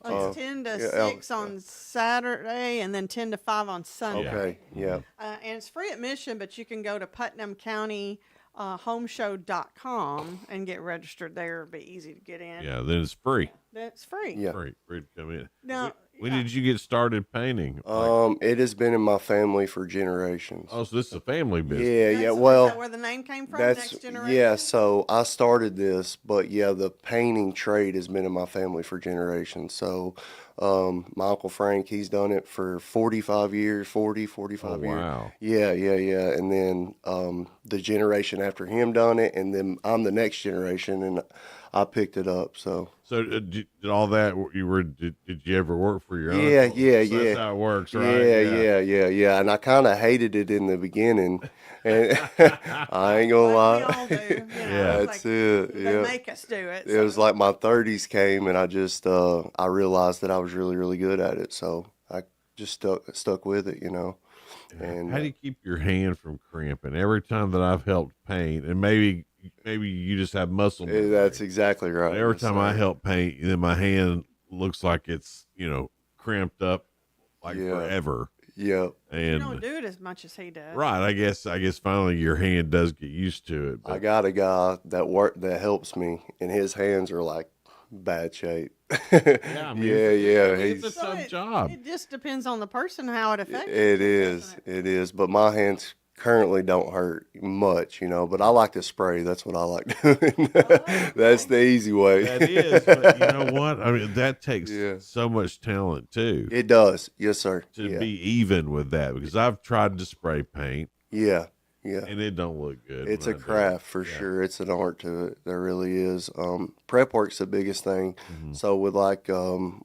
It's 10 to 6 on Saturday and then 10 to 5 on Sunday. Okay, yeah. And it's free admission, but you can go to Putnam County homeshow.com and get registered there. It'll be easy to get in. Yeah, then it's free. That's free. Yeah. Free to come in. Now, when did you get started painting? It has been in my family for generations. Oh, so this is a family business. Yeah. Is Well, that where the name came from? that's Next Generation? yeah. So I started this, but yeah, the painting trade has been in my family for generations. So my Uncle Frank, he's done it for 45 years, 45 years. Wow. Yeah. And then the generation after him done it, and then I'm the next generation, and I picked it up. So did all that did you ever work for your yeah, uncle? yeah, So yeah. That's how it works, right? Yeah. And I kind of hated it in the beginning, and I ain't gonna lie. Yeah, that's it. They Yeah, make us do it. it was like my 30s came, and I just I realized that I was really, really good at it. So I just stuck with it, And How do you keep your hand from cramping? Every time that I've helped paint, and maybe you just have muscle memory. That's exactly right. But every Yes, time I sir. help paint, then my hand looks like it's cramped up forever. Yep. You And don't do it as much as he does. right, I guess finally your hand does get used to it. I got a guy that helps me, and his hands are like bad shape. Yeah, I mean, it's a He's tough job. It just depends on the person how it affects. It is. But my hands currently don't hurt much, but I like to spray. That's what I like doing. That's the easy way. That is, but you know what? I mean, that takes so much talent too. It does. Yes, sir. To be even with that, because I've tried to spray paint. Yeah. And it don't look good. It's when a I do craft it. for sure. It's an art to it. There really is. Prep work's the biggest thing. So with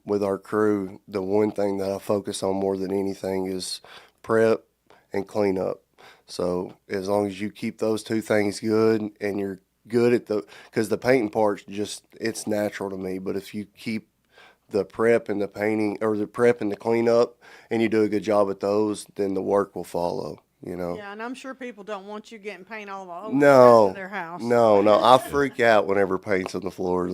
with our crew, the one thing that I focus on more than anything is prep and cleanup. So as long as you keep those two things good, and you're good at because the painting part's it's natural to me. But if you keep the prep and the painting, or the prep and the cleanup, and you do a good job at those, then the work will follow. Yeah, and I'm sure people don't want you getting paint all over No, their house. no, I freak out whenever paint's on the floor,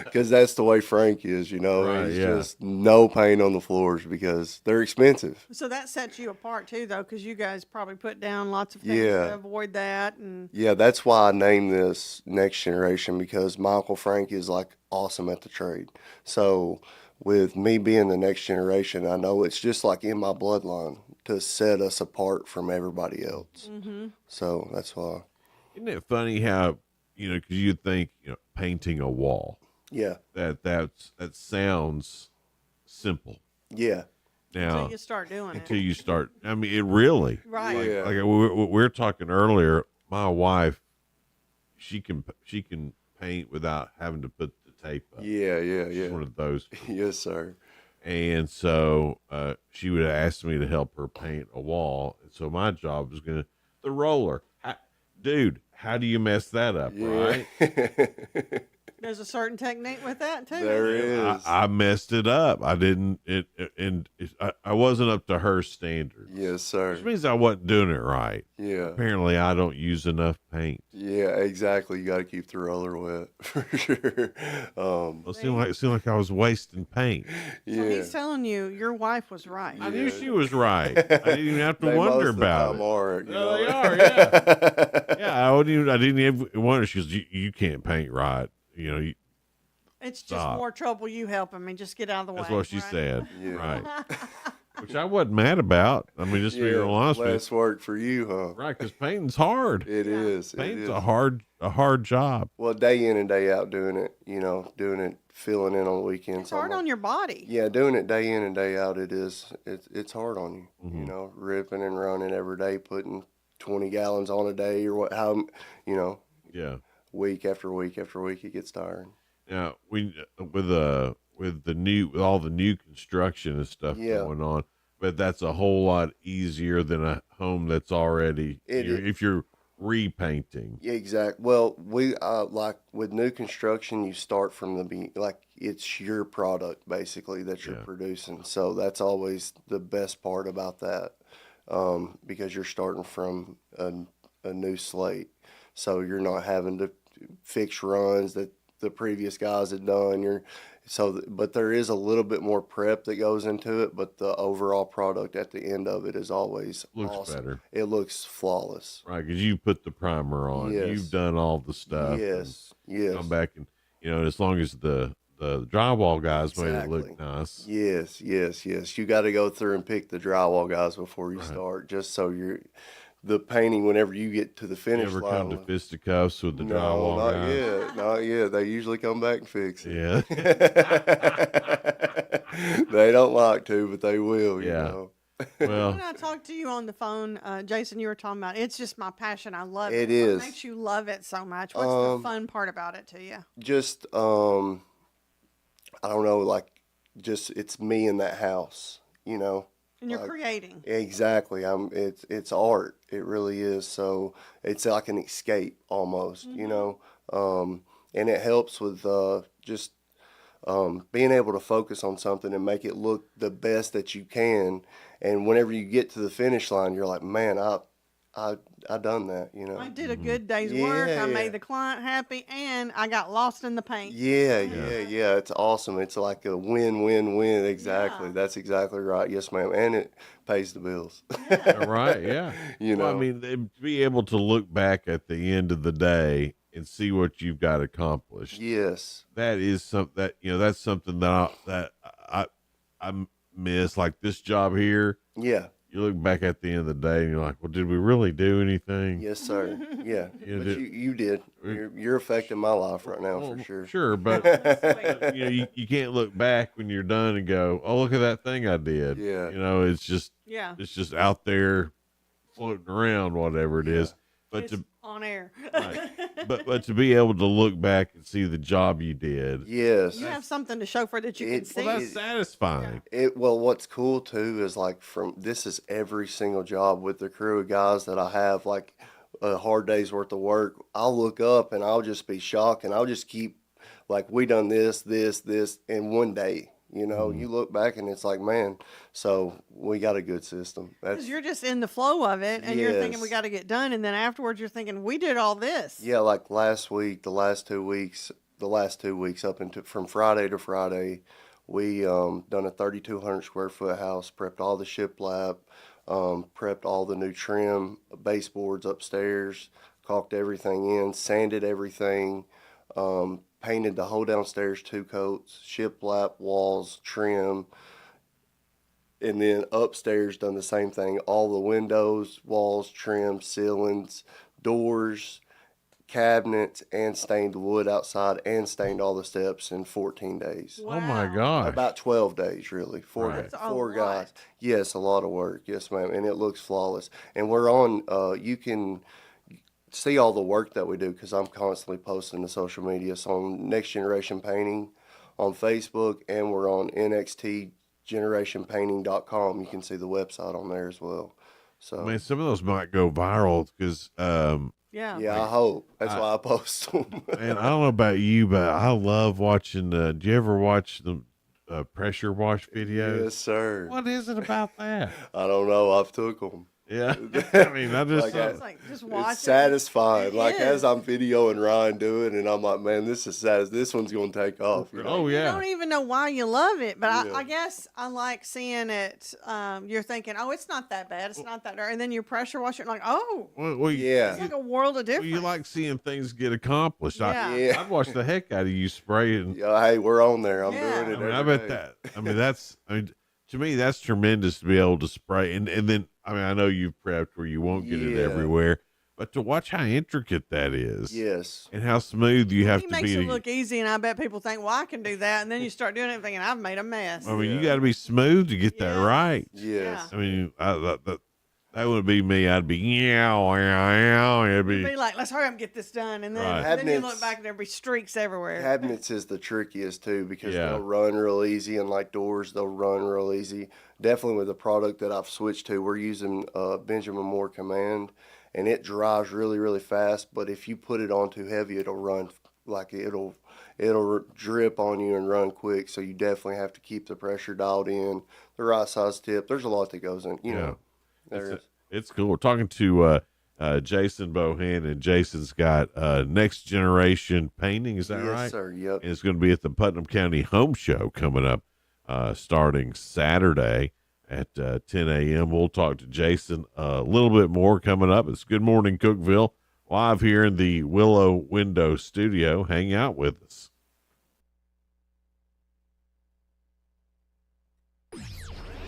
because that's the way Frank is. Right, He's yeah. just no paint on the floors because they're expensive. So that sets you apart too, though, because you guys probably put down lots of things Yeah. to avoid that. And Yeah, that's why I named this Next Generation, because my Uncle Frank is awesome at the trade. So with me being the next generation, I know it's just in my bloodline to set us apart from everybody else. So that's why. Isn't it funny how because you'd think painting a wall. Yeah. That sounds simple. Yeah. Now until you start doing it. until you start. I mean, it really. Right. Yeah. Like we were talking earlier. My wife, she can paint without having to put the tape up. Yeah. She's one of those. Yes, sir. And so she would ask me to help her paint a wall. And so my job was the roller. Dude, how do you mess that up, right? There's a certain technique with that too. There is. I messed it up. I didn't. I wasn't up to her standard. Yes, sir. Which means I wasn't doing it right. Yeah. Apparently, I don't use enough paint. Yeah, exactly. You got to keep the roller wet for sure. It seemed like I was wasting paint. So he's telling you your wife was right. I knew she was right. I didn't even have to wonder about it. No, they are. Yeah. Yeah. I didn't even wonder. She goes, "You can't paint right." It's just Stop. more trouble you helping me. Just get out of the way. That's what she right? said. Yeah. Right. Which I wasn't mad about. I mean, just to be real honest with less work for you, huh? you. Right, because painting's hard. It is. Painting's a hard job. Well, day in and day out doing it, filling in on the weekends. It's hard on your body. Yeah, doing it day in and day out, it is. It's hard on you. Mhm. Ripping and running every day, putting 20 gallons on a day or Yeah. week after week after week, it gets tiring. Now with all the new construction and stuff going on, but that's a whole lot easier than a home that's already. It is. If you're repainting. Yeah, exactly. Well, we like with new construction, you start from the like it's your product basically that you're producing. So that's always the best part about that, because you're starting from a new slate. So you're not having to fix runs that the previous guys had done. But there is a little bit more prep that goes into it, but the overall product at the end of it is always Looks awesome. better. It looks flawless. Right, because you put the primer on. Yes. You've done all the stuff. Yes, and yes. Come back and, as long as the drywall guys made it look nice. Yes. You got to go through and pick the drywall guys before you start, just so the painting, whenever you get to the finish You ever line. come to fisticuffs with the drywall guys? Not yet. They usually come back and fix it. Yeah. They don't like to, but they will, you know. Well, when I talked to you on the phone, Jason, you were talking about it's just my passion. I love it. It is. What makes you love it so much? What's the fun part about it to you? Just, I don't know, like, just it's me in that house, And you're creating. Exactly. It's art. It really is. So it's like an escape almost, and it helps with just being able to focus on something and make it look the best that you can. And whenever you get to the finish line, you're like, man, I done that, I did a good day's work. I made the client happy, and I got lost in the paint. Yeah. It's awesome. It's like a win-win-win. Exactly. Yeah. That's exactly right. Yes, ma'am. And it pays the bills. Right. Yeah. Well, I mean, to be able to look back at the end of the day and see what you've got accomplished. Yes. That is something that's something that I miss. Like this job here. Yeah. You look back at the end of the day and you're like, well, did we really do anything? Yes, sir. Yeah. But you did. You're affecting my life right now for sure. Sure, but you can't look back when you're done and go, oh, look at that thing I did. Yeah. It's just out there floating around, whatever it is. But it's on air. Right. But to be able to look back and see the job you did. Yes. You have something to show for that you can see. Well, that's satisfying. Well, what's cool too is like this is every single job with the crew of guys that I have, like a hard day's worth of work. I'll look up and I'll just be shocked and I'll just keep like, we done this in one day. You look back and it's like, man, so we got a good system. Because you're just in the flow of it, and you're thinking we got to get done, and then afterwards you're thinking we did all this. Yeah, like last week, the last 2 weeks up into from Friday to Friday, we done a 3,200 square foot house, prepped all the shiplap, prepped all the new trim, baseboards upstairs, caulked everything in, sanded everything, painted the whole downstairs 2 coats, shiplap, walls, trim, and then upstairs done the same thing. All the windows, walls, trim, ceilings, doors, cabinets, and stained the wood outside and stained all the steps in 14 days. Wow. Oh my gosh. About 12 days, really. Four guys. Yes, a lot of work. Yes, ma'am. And it looks flawless. And we're on, you can see all the work that we do because I'm constantly posting to social media. So on Next Generation Painting on Facebook, and we're on nxtgenerationpainting.com. You can see the website on there as well. So I mean, some of those might go viral because I hope that's why I post them. And I don't know about you, but I love watching. Do you ever watch the pressure wash videos? Yes, sir. What is it about that? I don't know. I've took them. Yeah, I mean, I just it's satisfying. As I'm videoing Ryan do it, and I'm like, man, this is this one's gonna take off. Oh yeah. I don't even know why you love it, but I guess I like seeing it. You're thinking, oh, it's not that bad. It's not that dirty. And then you pressure wash it, and like, oh, it's like a world of difference. You like seeing things get accomplished. Yeah. I'd watch the heck out of you spraying. Hey, we're on there. I'm doing it. I bet that. I mean, to me, that's tremendous to be able to spray. And then, I mean, I know you've prepped where you won't get it everywhere, but to watch how intricate that is. Yes. And how smooth you have to be. He makes it look easy, and I bet people think, well, I can do that. And then you start doing it thinking, I've made a mess. I mean, you got to be smooth to get that right. Yes. I mean, that would be me. I'd be, it'd be like, let's hurry up and get this done. And then you look back and there'll be streaks everywhere. Cabinets is the trickiest too because they'll run real easy, and like doors, they'll run real easy. Definitely with the product that I've switched to, we're using Benjamin Moore Command, and it dries really, really fast. But if you put it on too heavy, it'll run it'll drip on you and run quick. So you definitely have to keep the pressure dialed in, the right size tip. There's a lot that goes in, you know. It's cool. We're talking to Jason Bohan, and Jason's got Next Generation Painting. Is that right? Yes, sir. Yep. And it's going to be at the Putnam County Home Show coming up starting Saturday at 10 a.m. We'll talk to Jason a little bit more coming up. It's Good Morning Cookeville, live here in the Willow Window Studio. Hang out with us.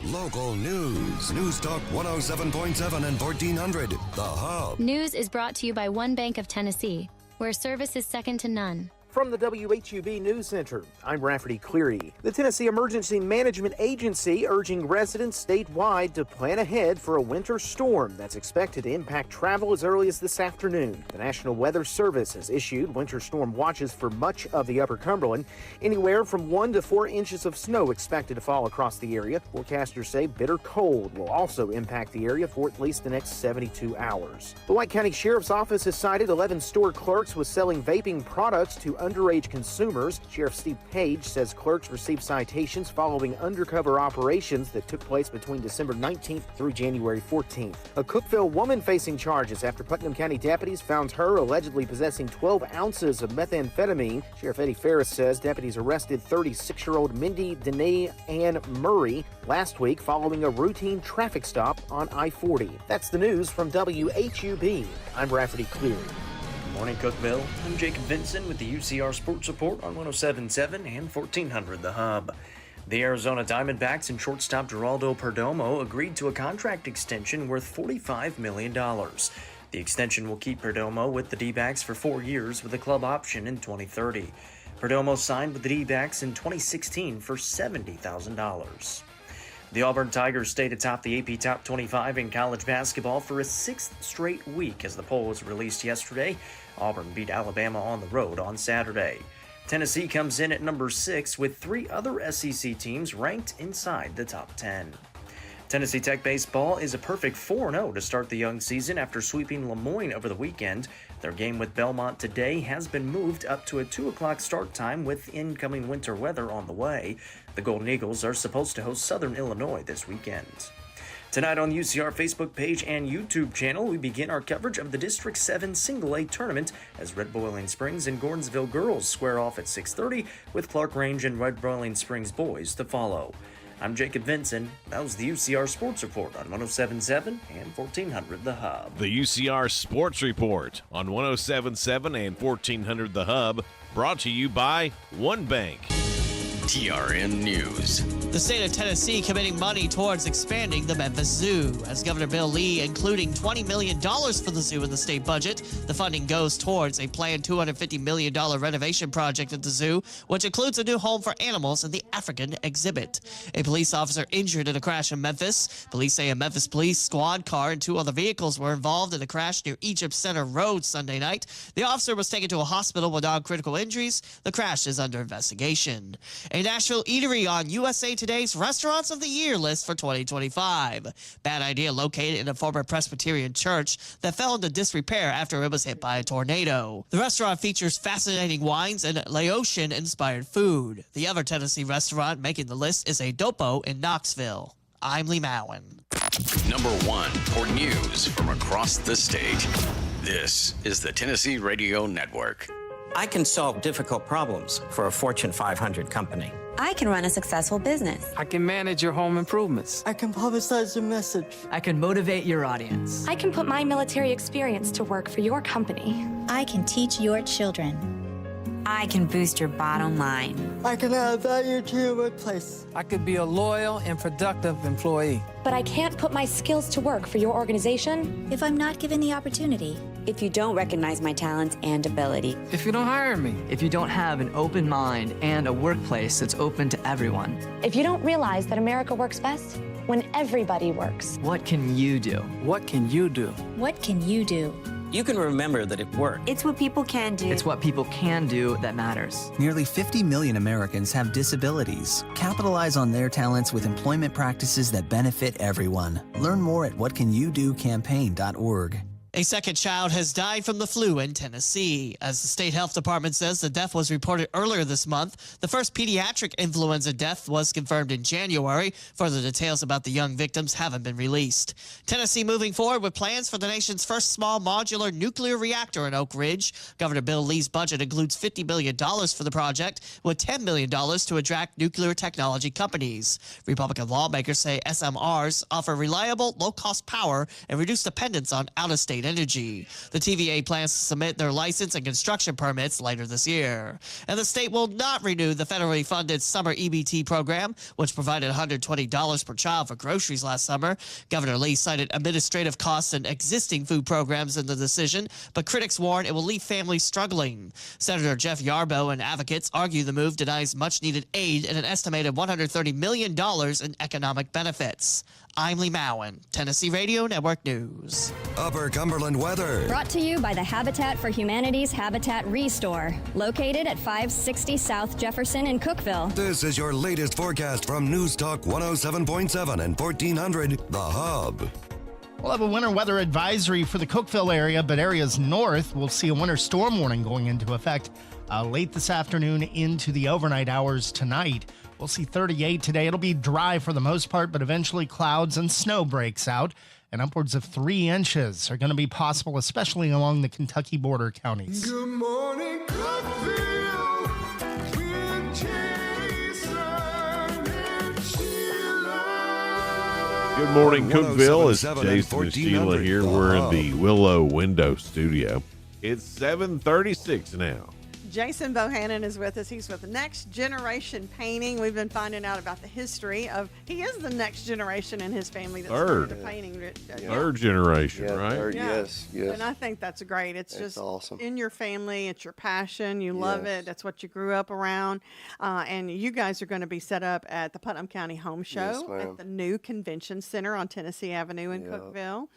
Local news. News Talk 107.7 and 1400. The Hub. News is brought to you by One Bank of Tennessee, where service is second to none. From the WHUB News Center, I'm Rafferty Cleary. The Tennessee Emergency Management Agency urging residents statewide to plan ahead for a winter storm that's expected to impact travel as early as this afternoon. The National Weather Service has issued winter storm watches for much of the Upper Cumberland. Anywhere from 1 to 4 inches of snow expected to fall across the area. Forecasters say bitter cold will also impact the area for at least the next 72 hours. The White County Sheriff's Office has cited 11 store clerks with selling vaping products to underage consumers. Sheriff Steve Page says clerks received citations following undercover operations that took place between December 19th through January 14th. A Cookeville woman facing charges after Putnam County deputies found her allegedly possessing 12 ounces of methamphetamine. Sheriff Eddie Ferris says deputies arrested 36-year-old Mindy Danae Ann Murray last week following a routine traffic stop on I-40. That's the news from WHUB. I'm Rafferty Cleary. Morning, Cookeville. I'm Jacob Vinson with the UCR Sports Report on 107.7 and 1400 The Hub. The Arizona Diamondbacks and shortstop Geraldo Perdomo agreed to a contract extension worth $45 million. The extension will keep Perdomo with the D-backs for 4 years with a club option in 2030. Perdomo signed with the D-backs in 2016 for $70,000. The Auburn Tigers stayed atop the AP Top 25 in college basketball for a 6th straight week as the poll was released yesterday. Auburn beat Alabama on the road on Saturday. Tennessee comes in at number 6 with 3 other SEC teams ranked inside the top 10. Tennessee Tech baseball is a perfect 4-0 to start the young season after sweeping Lemoyne over the weekend. Their game with Belmont today has been moved up to a 2 o'clock start time with incoming winter weather on the way. The Golden Eagles are supposed to host Southern Illinois this weekend. Tonight on the UCR Facebook page and YouTube channel, we begin our coverage of the District 7 Single A tournament as Red Boiling Springs and Gordonsville girls square off at 6:30 with Clark Range and Red Boiling Springs boys to follow. I'm Jacob Vinson. That was the UCR Sports Report on 107.7 and 1400 The Hub. The UCR Sports Report on 107.7 and 1400 The Hub, brought to you by One Bank. TRN News. The state of Tennessee committing money towards expanding the Memphis Zoo. As Governor Bill Lee including $20 million for the zoo in the state budget, the funding goes towards a planned $250 million renovation project at the zoo, which includes a new home for animals in the African exhibit. A police officer injured in a crash in Memphis. Police say a Memphis police squad car and 2 other vehicles were involved in a crash near Egypt Center Road Sunday night. The officer was taken to a hospital with non-critical injuries. The crash is under investigation. A Nashville eatery on USA Today's Restaurants of the Year list for 2025. Bad Idea located in a former Presbyterian church that fell into disrepair after it was hit by a tornado. The restaurant features fascinating wines and Laotian-inspired food. The other Tennessee restaurant making the list is a Dopo in Knoxville. I'm Lee Mowen. Number 1 for news from across the state. This is the Tennessee Radio Network. I can solve difficult problems for a Fortune 500 company. I can run a successful business. I can manage your home improvements. I can publicize your message. I can motivate your audience. I can put my military experience to work for your company. I can teach your children. I can boost your bottom line. I can add value to your workplace. I could be a loyal and productive employee. But I can't put my skills to work for your organization if I'm not given the opportunity. If you don't recognize my talents and ability. If you don't hire me. If you don't have an open mind and a workplace that's open to everyone. If you don't realize that America works best when everybody works. What can you do? What can you do? What can you do? You can remember that it worked. It's what people can do. It's what people can do that matters. Nearly 50 million Americans have disabilities. Capitalize on their talents with employment practices that benefit everyone. Learn more at whatcanyoudocampaign.org. A second child has died from the flu in Tennessee. As the state health department says, the death was reported earlier this month. The first pediatric influenza death was confirmed in January. Further details about the young victims haven't been released. Tennessee moving forward with plans for the nation's first small modular nuclear reactor in Oak Ridge. Governor Bill Lee's budget includes $50 billion for the project, with $10 million to attract nuclear technology companies. Republican lawmakers say SMRs offer reliable, low-cost power and reduce dependence on out-of-state energy. The TVA plans to submit their license and construction permits later this year. And the state will not renew the federally funded summer EBT program, which provided $120 per child for groceries last summer. Governor Lee cited administrative costs and existing food programs in the decision, but critics warn it will leave families struggling. Senator Jeff Yarbo and advocates argue the move denies much-needed aid and an estimated $130 million in economic benefits. I'm Lee Mowen, Tennessee Radio Network News. Upper Cumberland weather. Brought to you by the Habitat for Humanity's Habitat Restore, located at 560 South Jefferson in Cookeville. This is your latest forecast from News Talk 107.7 and 1400 The Hub. We'll have a winter weather advisory for the Cookeville area, but areas north will see a winter storm warning going into effect late this afternoon into the overnight hours tonight. We'll see 38 today. It'll be dry for the most part, but eventually clouds and snow breaks out, and upwards of 3 inches are going to be possible, especially along the Kentucky border counties. Good morning, Cookeville, with Jason and Sheila. Good morning, Cookeville. It's 107.7 Jason and Sheila here. We're in the Willow Window Studio. It's 7:36 now. Jason Bohannon is with us. He's with Next Generation Painting. We've been finding out about the history of, he is the next generation in his family that's Third. started painting. Third generation, right? Third, Yeah. yes. And I think that's great. It's just awesome. in your family. It's your passion. You love Yes. it. That's what you grew up around. And you guys are going to be set up at the Putnam County Home Show ma'am. at the new Convention Center on Tennessee Avenue in Yep. Cookeville.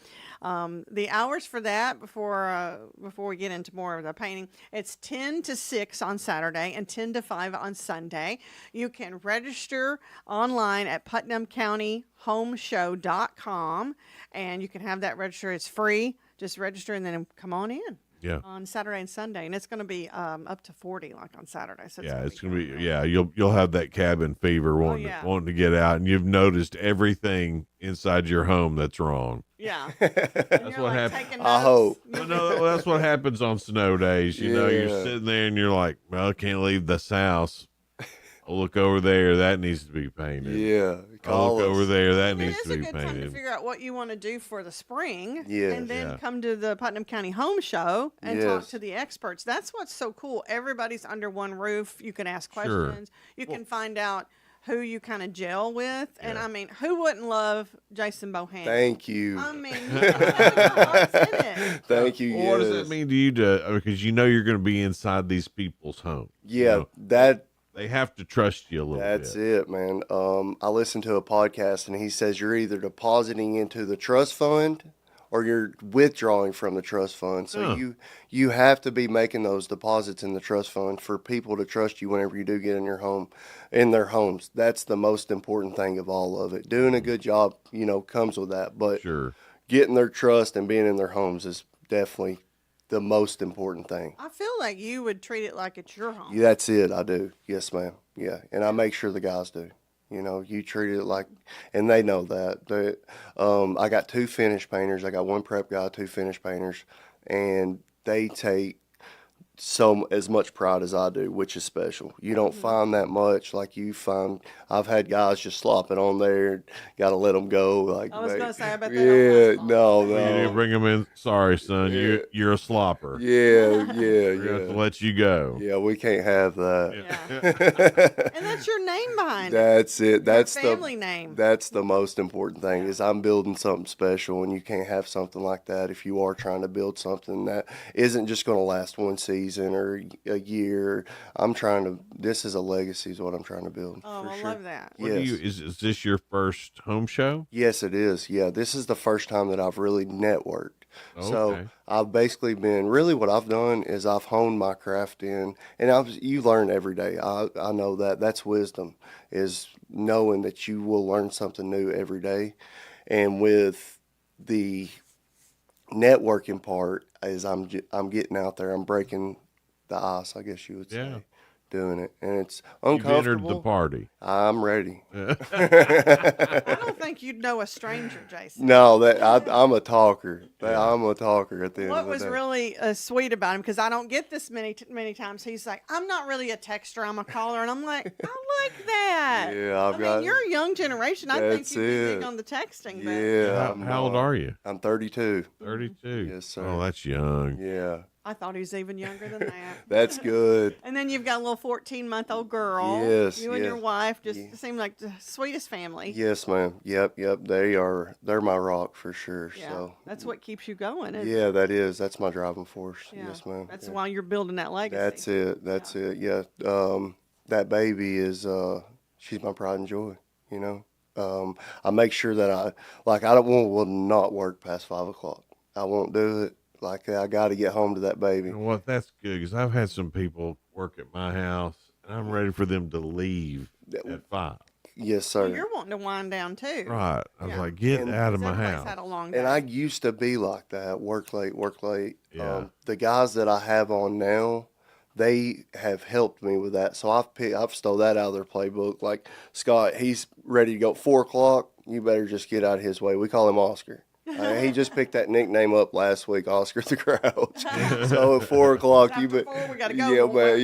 The hours for that, before we get into more of the painting, it's 10 to 6 on Saturday and 10 to 5 on Sunday. You can register online at PutnamCountyHomeshow.com, and you can have that register. It's free. Just register and then come on in. Yeah. On Saturday and Sunday, and it's going to be up to 40 like on Saturday. So It's gonna be you'll have that cabin fever wanting to get out, and you've noticed everything inside your home that's wrong. Yeah. That's what happens. I hope. No, that's what happens on snow days. You know, you're Yeah. sitting there and you're like, well, I can't leave this house. I'll look over there. That needs to be painted. Yeah. I'll look over there. That It needs is to a be good time to painted. figure out what you want to do for the spring, Yes. and then Yeah. come to the Putnam County Home Show and talk Yes. to the experts. That's what's so cool. Everybody's under one roof. You can ask Sure. questions. You can find out who you kind of gel with. And I mean, who wouldn't love Jason Bohannon? Thank you. I mean, he has lots in it. Thank you. Well, what does yes. that mean to you? Because you know you're going to be inside these people's home. Yeah, that they have to trust you a little That's bit. it, man. I listened to a podcast, and he says you're either depositing into the trust fund or you're withdrawing from the trust fund. So Huh. you have to be making those deposits in the trust fund for people to trust you whenever you do get in your home, in their homes. That's the most important thing of all of it. Doing a good job, comes with that. But getting their trust and being in their homes is definitely the most important thing. I feel like you would treat it like it's your home. Yeah, that's it. I do. Yes, ma'am. Yeah. And I make sure the guys do. You treat it like, and they know that. I got 2 finish painters. I got 1 prep guy, 2 finish painters, and they take as much pride as I do, which is special. You don't find that much like you find. I've had guys just slopping on there. Got to let them go. Like I was going to say, I bet they yeah, don't no. You didn't bring them in. Sorry, son. You're a slopper. Yeah, We're going to have to let you go. Yeah, we can't have that. And that's your name behind it. That's it. That's Your family name. That's the most important thing. Is I'm building something special, and you can't have something like that if you are trying to build something that isn't just going to last one season or a year. This is a legacy is what I'm trying to build. Oh, for I sure. love that. What do Yes. is this your first home show? Yes, it is. Yeah, this is the first time that I've really networked. So Okay. I've basically really what I've done is I've honed my craft in, and you learn every day. I know that's wisdom, is knowing that you will learn something new every day. And with the networking part is I'm getting out there. I'm breaking the ice, I guess you would say. Yeah. Doing it, and it's You've entered uncomfortable. the party. I'm ready. I don't think you'd know a stranger, Jason. No, I'm a talker. I'm a talker at the end What of the was day. really sweet about him, because I don't get this many times, he's like, I'm not really a texter, I'm a caller. And I'm like, I like that. Yeah, I mean, you're a young generation. I think That's you'd be big it. on the texting. But Yeah. How old are you? I'm 32. 32. Yes, sir. Oh, that's young. Yeah. I thought he was even younger than that. That's good. And then you've got a little 14-month-old girl. Yes, You and your yes. wife just seem like the sweetest family. Yes, ma'am. Yep. They're my rock for sure. Yeah, So that's what keeps you going. Isn't yeah, it? that is. That's my driving force. Yeah, Yes, ma'am. That's Yeah. why you're building that legacy. That's it. Yeah. That baby is she's my pride and joy, you know. I make sure that I will not work past 5 o'clock. I won't do it. Like, I got to get home to that baby. You know what? That's good, because I've had some people work at my house, and I'm ready for them to leave at 5. Yes, sir. Well, you're wanting to wind down too. Right. I was like, get out of my house. Had a long day. And I used to be like that, work late. Yeah. The guys that I have on now, they have helped me with that. So I've stole that out of their playbook. Like, Scott, he's ready to go 4 o'clock. You better just get out of his way. We call him Oscar. He just picked that nickname up last week, Oscar the Grouch. So at 4 o'clock, we gotta go. yeah, We'll but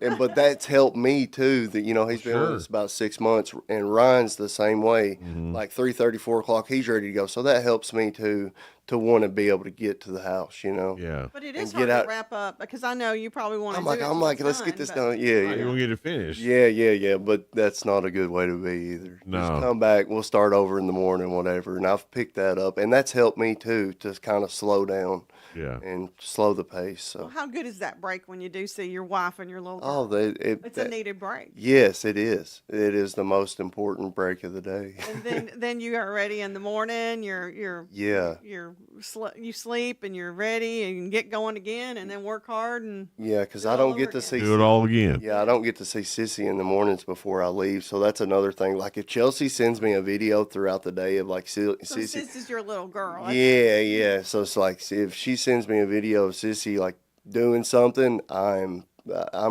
wake but that's helped me too. That he's been with us about 6 months, and Ryan's the same way. Like 3:30, 4 o'clock, he's ready to go. So that helps me to want to be able to get to the house. Yeah. But it is and hard get out. to wrap up, because I know you probably want to I'm do like, it I'm till like, it's let's get this but- done. Yeah. You won't get it finished. Yeah. But that's not a good way to be either. No. Just come back. We'll start over in the morning, whatever. And I've picked that up, and that's helped me too to kind of slow down. Yeah. And slow the pace. So. Well, how good is that break when you do see your wife and your little girl? Oh, it's a needed break. Yes, it is. It is the most important break of the day. And then you are ready in the morning. Yeah. You sleep and you're ready and get going again, and then work hard and Yeah, because I don't get to see Do it all again. Yeah, I don't get to see Sissy in the mornings before I leave. So that's another thing. Like, if Chelsea sends me a video throughout the day of like so Sissy. this is your little girl. Yeah. So it's like, if she sends me a video of Sissy like doing something, I'm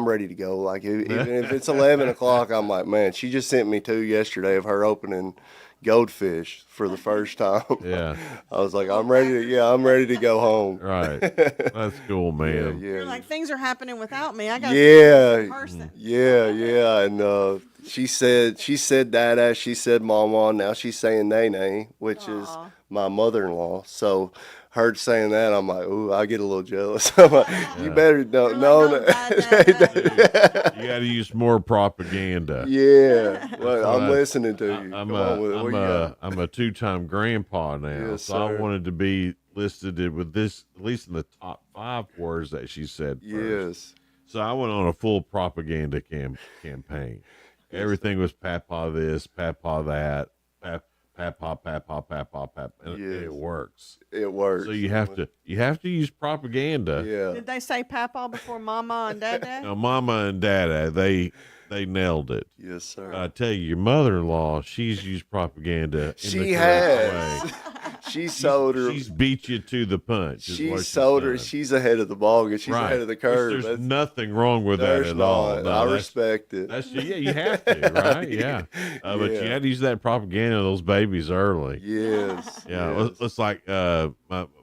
ready to go. Like, even if it's 11 o'clock, I'm like, man, she just sent me 2 yesterday of her opening goldfish for the first time. Yeah. I was like, I'm ready to go home. Right. That's cool, man. You're like, things are happening without me. I got Yeah. person. Yeah. And she said dada, she said mama, now she's saying nay, which is my mother-in-law. So her saying that, I'm like, ooh, I get a little jealous. I'm like, you better don't know. You got to use more propaganda. Yeah. Well, I'm listening to you. I'm Come on with it. What you got? a 2-time grandpa now, Yes, so I sir. wanted to be listed with this, at least in the top 5 words that she said first. Yes. So I went on a full propaganda campaign. Everything was Papa this, Papa that, Papa, and Yes. it works. It works. So you have to use propaganda. Yeah. Did they say Papa before Mama and Dada? Now, Mama and Dada, they nailed it. Yes, sir. I tell you, your mother-in-law, she's used propaganda. In She the correct has. way. She sold her. She's beat you to the punch. is She what she's sold her. done. She's ahead of the ball game. She's Right. ahead of the Which curve. There's nothing wrong with that There's at all. not. No, I that's- respect it. That's yeah, you have to, right? Yeah. But you Yeah. had to use that propaganda of those babies early. Yes. Yeah. yes. It's like my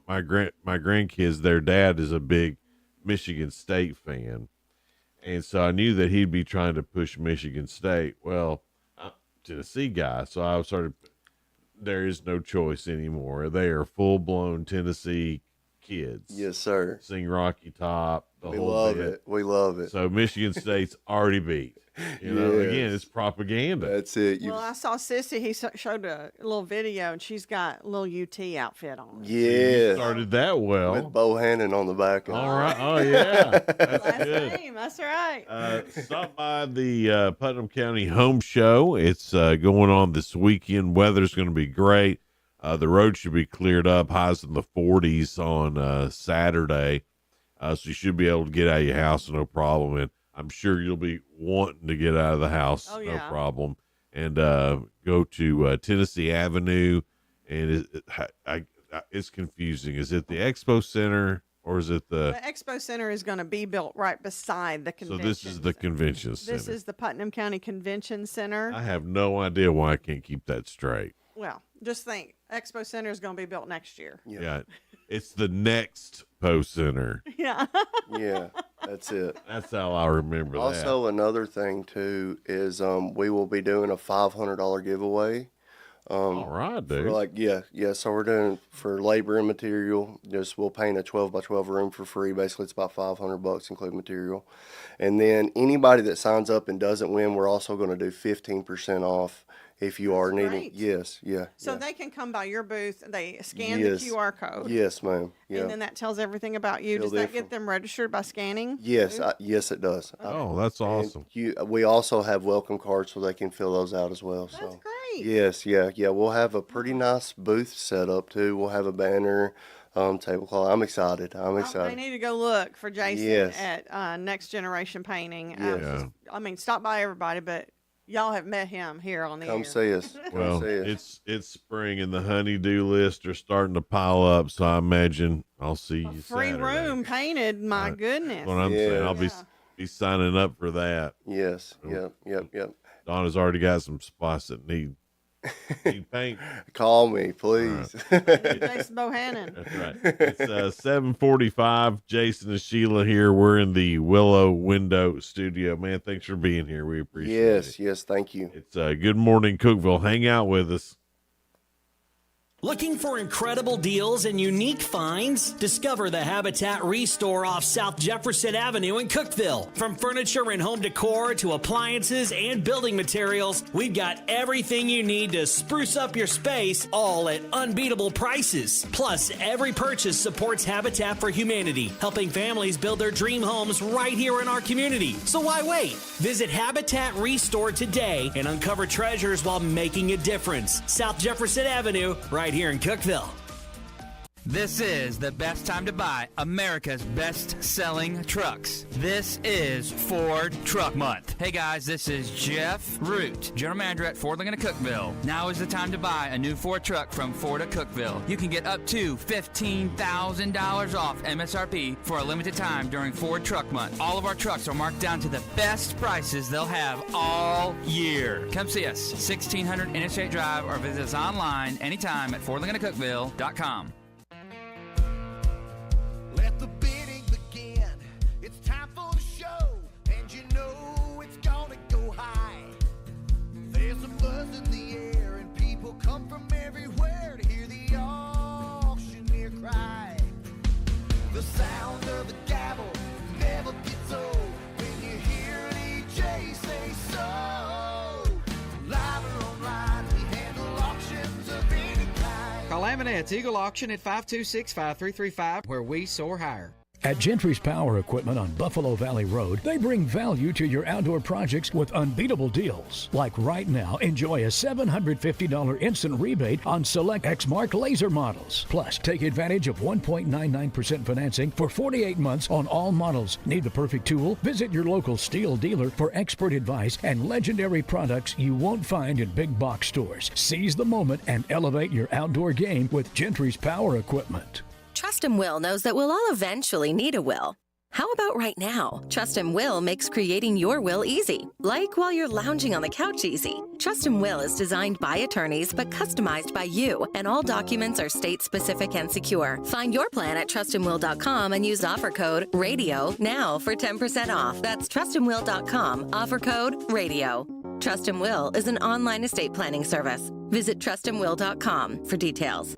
grandkids. Their dad is a big Michigan State fan, and so I knew that he'd be trying to push Michigan State. Well, I'm a Tennessee guy, so I started. There is no choice anymore. They are full blown Tennessee kids. Yes, sir. Sing Rocky Top. The We whole love bit. it. We love it. So Michigan State's already beat. You know, Yes. again, it's propaganda. That's it. Well, I saw Sissy. He showed a little video, and she's got a little UT outfit on. Yeah. Started that well. With Bohannon on the back. All right. Oh, yeah. That's Last good. name. That's right. Stop by the Putnam County Home Show. It's going on this weekend. Weather's going to be great. The road should be cleared up. Highs in the 40s on Saturday. So you should be able to get out of your house no problem. And I'm sure you'll be wanting to get out of the house no problem. And go to Tennessee Avenue. And it's it's confusing. Is it the Expo Center or is it The Expo Center is going to be built right beside the So convention. this is the convention center. This is the Putnam County Convention Center. I have no idea why I can't keep that straight. Well, just think, Expo Center is going to be built next year. Yeah. It's the next Post Center. Yeah. Yeah, that's it. That's how I remember that. Also, another thing too is we will be doing a $500 giveaway. All right, dude. So we're doing for labor and material. Just we'll paint a 12 by 12 room for free. Basically, it's about $500 including material. And then anybody that signs up and doesn't win, we're also going to do 15% off if you are needing. great. Yes, yeah. So they can come by your booth. They scan Yes. the QR code. Yes, ma'am. Yeah. And then that tells everything about you. Feel Does that different. get them registered by scanning? Yes, yes, it does. Oh, that's awesome. We also have welcome cards so they can fill those out as well. That's great. Yes, yeah. We'll have a pretty nice booth set up too. We'll have a banner, tablecloth. I'm excited. I need to go look for Jason Yes. at Next Generation Painting. Yes. I mean, stop by everybody, but y'all have met him here on the Come air. see us. Well, Come see us. it's spring and the honey-do list are starting to pile up, so I imagine I'll see you Free Saturday. room painted. My goodness. That's what I'm saying. I'll be signing up for that. Yes. Yep. Donna's already got some spots that need paint. Call me, please. Jason Bohannon. That's right. It's 7:45. Jason and Sheila here. We're in the Willow Window Studio. Man, thanks for being here. We appreciate it. Yes, thank you. It's Good Morning Cookeville. Hang out with us. Looking for incredible deals and unique finds? Discover the Habitat Restore off South Jefferson Avenue in Cookeville. From furniture and home decor to appliances and building materials, we've got everything you need to spruce up your space, all at unbeatable prices. Plus, every purchase supports Habitat for Humanity, helping families build their dream homes right here in our community. So why wait? Visit Habitat Restore today and uncover treasures while making a difference. South Jefferson Avenue, right here in Cookeville. This is the best time to buy America's best-selling trucks. This is Ford Truck Month. Hey guys, this is Jeff Root, General Manager at Ford Lincoln of Cookeville. Now is the time to buy a new Ford truck from Ford of Cookeville. You can get up to $15,000 off MSRP for a limited time during Ford Truck Month. All of our trucks are marked down to the best prices they'll have all year. Come see us, 1600 Interstate Drive, or visit us online anytime at FordLincolnofCookeville.com. Let the bidding begin. It's time for the show, and you know it's gonna go high. There's a buzz in the air, and people come from everywhere to hear the auctioneer cry. The sound of the gavel never gets old when you hear an EJ say so. Live or online, we handle auctions of any kind. Call Laminette's Eagle Auction at 526-5335, where we soar higher. At Gentry's Power Equipment on Buffalo Valley Road, they bring value to your outdoor projects with unbeatable deals. Like right now, enjoy a $750 instant rebate on select Exmark laser models. Plus, take advantage of 1.99% financing for 48 months on all models. Need the perfect tool? Visit your local steel dealer for expert advice and legendary products you won't find in big box stores. Seize the moment and elevate your outdoor game with Gentry's Power Equipment. Trust and Will knows that we'll all eventually need a will. How about right now? Trust and Will makes creating your will easy, like while you're lounging on the couch easy. Trust and Will is designed by attorneys but customized by you, and all documents are state-specific and secure. Find your plan at trustandwill.com and use offer code RADIO now for 10% off. That's trustandwill.com, offer code RADIO. Trust and Will is an online estate planning service. Visit trustandwill.com for details.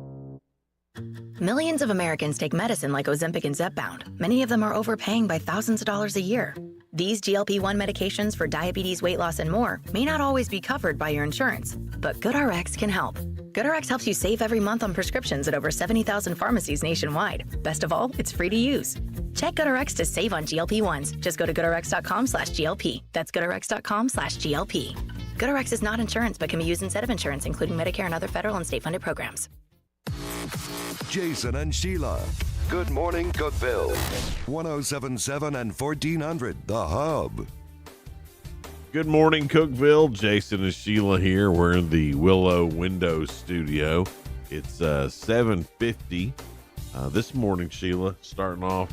Millions of Americans take medicine like Ozempic and Zepbound. Many of them are overpaying by thousands of dollars a year. These GLP-1 medications for diabetes, weight loss, and more may not always be covered by your insurance, but GoodRx can help. GoodRx helps you save every month on prescriptions at over 70,000 pharmacies nationwide. Best of all, it's free to use. Check GoodRx to save on GLP-1s. Just go to GoodRx.com/GLP. That's GoodRx.com/GLP. GoodRx is not insurance, but can be used instead of insurance, including Medicare and other federal and state-funded programs. Jason and Sheila. Good morning, Cookeville. 1077 and 1400, The Hub. Good morning, Cookeville. Jason and Sheila here. We're in the Willow Window Studio. It's 7:50 this morning, Sheila. Starting off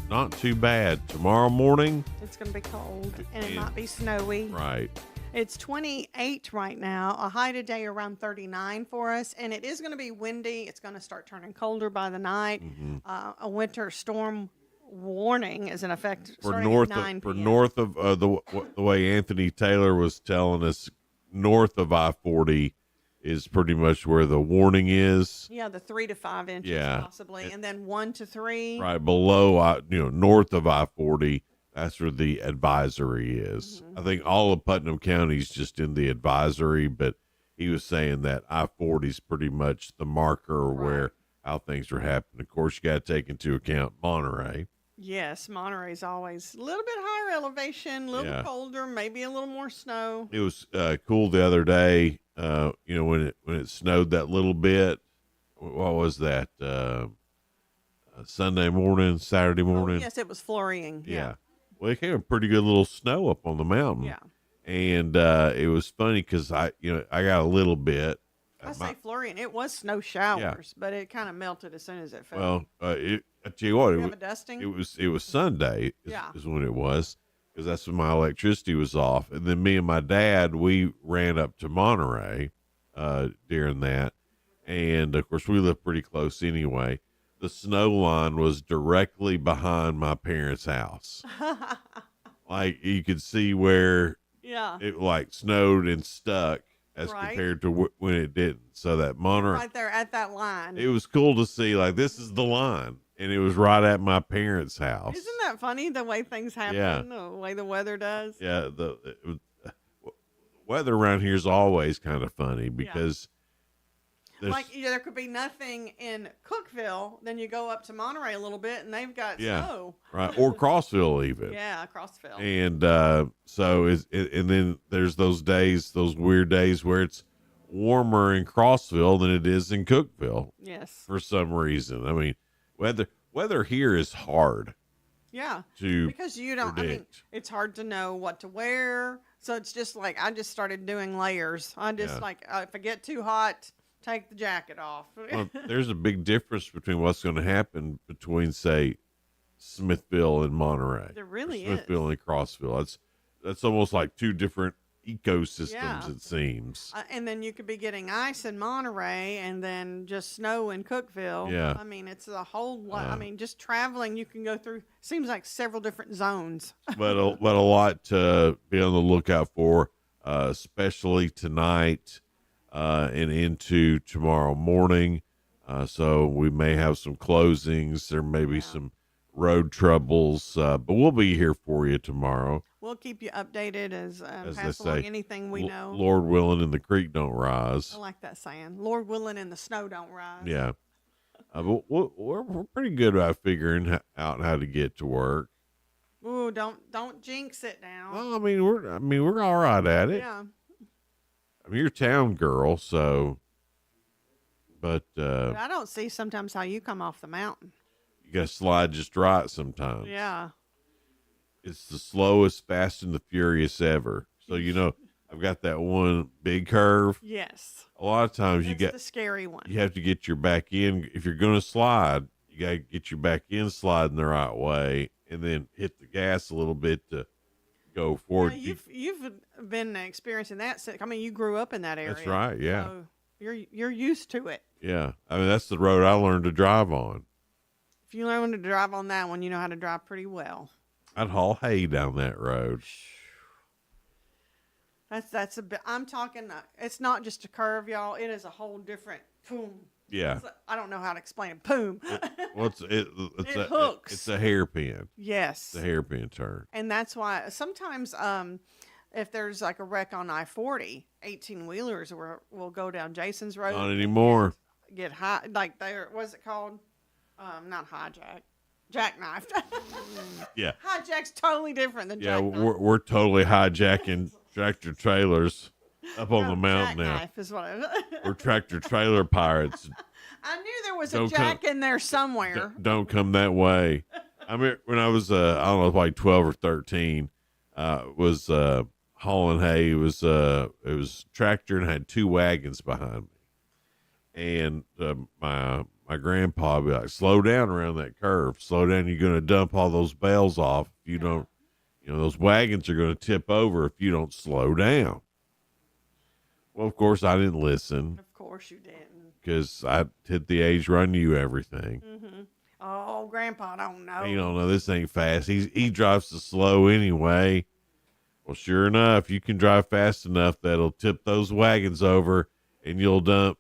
not too bad. Tomorrow morning, it's going to be cold, and it might be snowy. Right. It's 28 right now. A high today around 39 for us, and it is going to be windy. It's going to start turning colder by the night. A winter storm warning is in effect For starting at 9 p.m. north of the way Anthony Taylor was telling us, north of I-40 is pretty much where the warning is. Yeah, the 3 to 5 inches possibly, and then 1 to 3. Right below, north of I-40, that's where the advisory is. I think all of Putnam County is just in the advisory, but he was saying that I-40 is pretty much the marker where how things are happening. Of course, you got to take into account Monterey. Yes, Monterey's always a little bit higher elevation, a little bit colder, maybe a little more snow. It was cool the other day, when it snowed that little bit. What was that? Sunday morning, Saturday morning? Oh, yes, it was flurrying. Yeah. Well, it came a pretty good little snow up on the mountain. Yeah. And it was funny because I got a little bit. I say flurrying. It was snow showers, but it kind of melted as soon as it fell. Well, I tell you what, you have a dusting? It was Sunday is when it was, because that's when my electricity was off. And then me and my dad, we ran up to Monterey during that. And, of course, we live pretty close anyway. The snow line was directly behind my parents' house. Like, you could see where it, like, snowed and stuck as compared to when it didn't. So that Monterey. Right there at that line. It was cool to see, like, this is the line. And it was right at my parents' house. Isn't that funny, the way things happen, the way the weather does? Yeah, weather around here is always kind of funny because like there could be nothing in Cookeville, then you go up to Monterey a little bit and they've got snow. Right, or Crossville even. Yeah, Crossville. And and then there's those days, those weird days where it's warmer in Crossville than it is in Cookeville. Yes. For some reason. I mean, weather here is hard. Yeah. Because you don't predict. I mean, it's hard to know what to wear. So it's just like I just started doing layers. I just like if I get too hot, take the jacket off. Well, there's a big difference between what's going to happen between, say, Smithville and Monterey. There really Smithville and Crossville. That's almost like two different ecosystems, it seems. And then you could be getting ice in Monterey and then just snow in Cookeville. Yeah. I mean, it's a whole lot. I mean, just traveling, you can go through, seems like several different zones. but a lot to be on the lookout for, especially tonight and into tomorrow morning. So we may have some closings. There may be some road troubles, but we'll be here for you tomorrow. We'll keep you updated as they pass along say, anything we know. Lord willing, and the creek don't rise. I like that saying. Lord willing, and the snow don't rise. Yeah, but we're pretty good about figuring out how to get to work. Ooh, don't jinx it now. Well, I mean we're all right at it. Yeah. I mean, you're a town girl, so. But I don't see sometimes how you come off the mountain. You got to slide just right sometimes. Yeah. It's the slowest, Fast and the Furious ever. So, I've got that one big curve. Yes. A lot of times That's the scary one. You have to get your back end. If you're going to slide, you got to get your back end sliding the right way and then hit the gas a little bit to go forward. Yeah, you've been experiencing that. I mean, you grew up in that area. That's right. Yeah. So you're used to it. Yeah. I mean, that's the road I learned to drive on. If you learn to drive on that one, you know how to drive pretty well. I'd haul hay down that road. That's a bit. I'm talking. It's not just a curve, y'all. It is a whole different boom. Yeah. I don't know how to explain it. Boom. It hooks. It's a hairpin. Yes. It's a hairpin turn. And that's why sometimes, if there's like a wreck on I-40, 18-wheelers will go down Jason's Road. Not anymore. Get high, like there. What's it called? Not hijack. Jackknifed. Yeah. Hijack's totally different than yeah. jackknife. We're totally hijacking tractor trailers up on the mountain now. Jackknife is what We're tractor trailer pirates. I knew there was a jack in there somewhere. Don't come that way. I mean, when I was I don't know, like 12 or 13, was hauling hay. It was tractor and had two wagons behind me. And my grandpa would be like, slow down around that curve. Slow down. You're going to dump all those bales off. If you don't, those wagons are going to tip over if you don't slow down. Well, of course, I didn't listen. Of course you didn't. Because I hit the age where I knew everything. Mm-hmm. Oh, Grandpa don't know. He don't know this ain't fast. He drives so slow anyway. Well, sure enough, you can drive fast enough that'll tip those wagons over, and you'll dump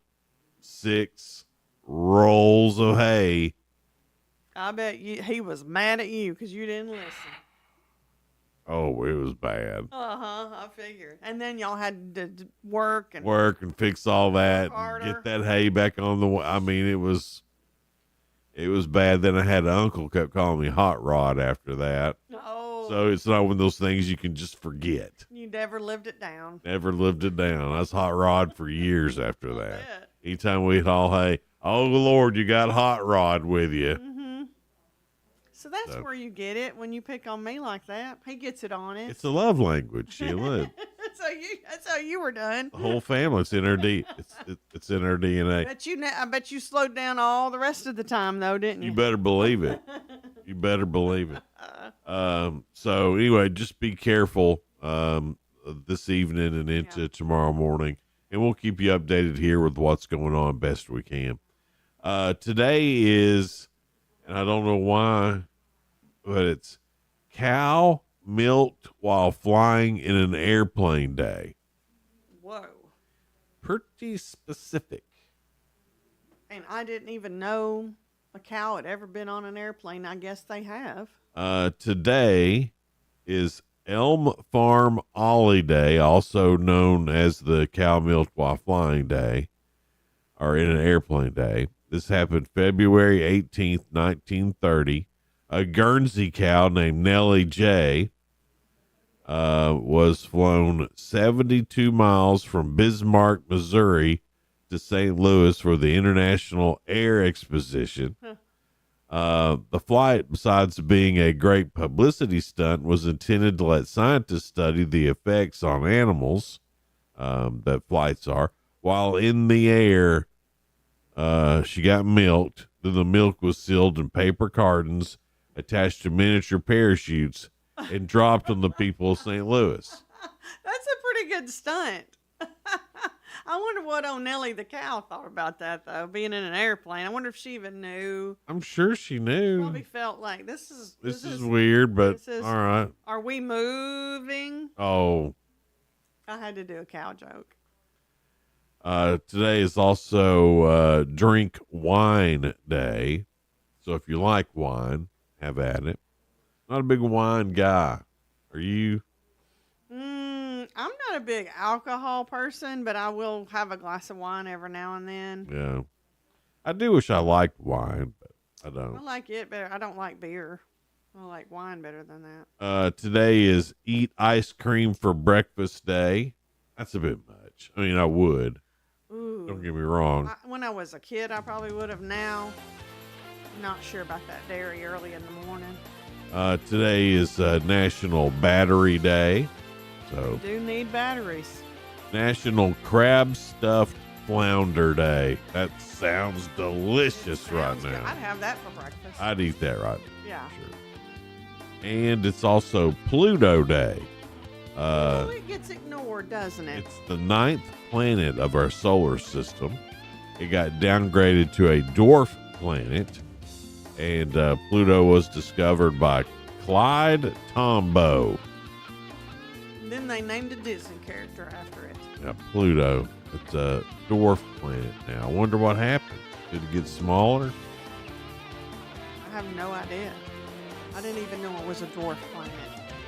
6 rolls of hay. I bet he was mad at you because you didn't listen. Oh, it was bad. I figured. And then y'all had to work and fix all that, and get that hay back on the. I mean, it was bad. Then I had an uncle kept calling me Hot Rod after that. Oh. So it's not one of those things you can just forget. You never lived it down. Never lived it down. I was Hot Rod for years after that. Anytime we'd haul hay, oh Lord, you got Hot Rod with you. Mm-hmm. So that's where you get it when you pick on me like that. He gets it on it. It's a love language, Sheila. That's how you were done. The whole family, it's in her it's in her DNA. I bet you slowed down all the rest of the time though, didn't you? You better believe it. You better believe it. So anyway, just be careful this evening and into tomorrow morning, and we'll keep you updated here with what's going on best we can. Today is, and I don't know why, but it's cow milked while flying in an airplane day. Whoa. Pretty specific. And I didn't even know a cow had ever been on an airplane. I guess they have. Today is Elm Farm Ollie Day, also known as the cow milked while flying day, or in an airplane day. This happened February 18th, 1930. A Guernsey cow named Nellie J. Was flown 72 miles from Bismarck, Missouri to St. Louis for the International Air Exposition. The flight, besides being a great publicity stunt, was intended to let scientists study the effects on animals that flights are. While in the air, she got milked. Then the milk was sealed in paper cartons attached to miniature parachutes and dropped on the people of St. Louis. That's a pretty good stunt. I wonder what Nellie the cow thought about that, though, being in an airplane. I wonder if she even knew. I'm sure she knew. Probably felt like this is weird, but all right. Are we moving? Oh. I had to do a cow joke. Today is also Drink Wine Day. So if you like wine, have at it. Not a big wine guy. Are you? I'm not a big alcohol person, but I will have a glass of wine every now and then. Yeah. I do wish I liked wine, but I don't. I like it better. I don't like beer. I like wine better than that. Today is Eat Ice Cream for Breakfast Day. That's a bit much. I mean, I would. Ooh. Don't get me wrong. When I was a kid, I probably would have. Now, not sure about that dairy early in the morning. Today is National Battery Day. So we do need batteries. National Crab Stuffed Flounder Day. That sounds delicious right now. I'd have that for breakfast. I'd eat that right now. Yeah. Sure. And it's also Pluto Day. It gets ignored, doesn't it? It's the 9th planet of our solar system. It got downgraded to a dwarf planet. And Pluto was discovered by Clyde Tombaugh. Then they named a Disney character after it. Yeah, Pluto. It's a dwarf planet now. I wonder what happened. Did it get smaller? I have no idea. I didn't even know it was a dwarf planet.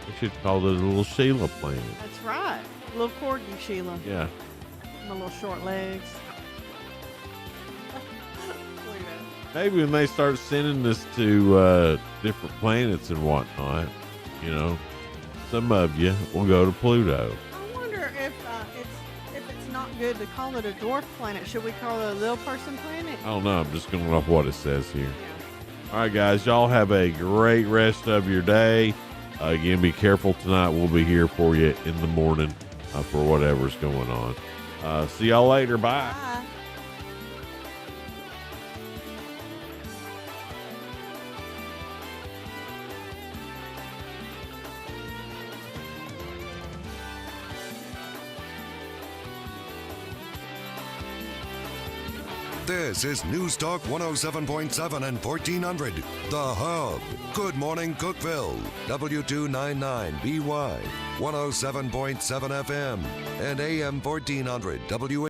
They should call it a little Sheila planet. That's right. Little corgi Sheila. Yeah. My little short legs. Maybe when they start sending this to different planets and whatnot, some of you will go to Pluto. I wonder if it's not good to call it a dwarf planet. Should we call it a little person planet? I don't know. I'm just going off what it says here. All right, guys. Y'all have a great rest of your day. Again, be careful tonight. We'll be here for you in the morning for whatever's going on. See y'all later. Bye. Bye. This is News Talk 107.7 and 1400, The Hub. Good morning, Cookeville. W299BY, 107.7 FM, and AM 1400,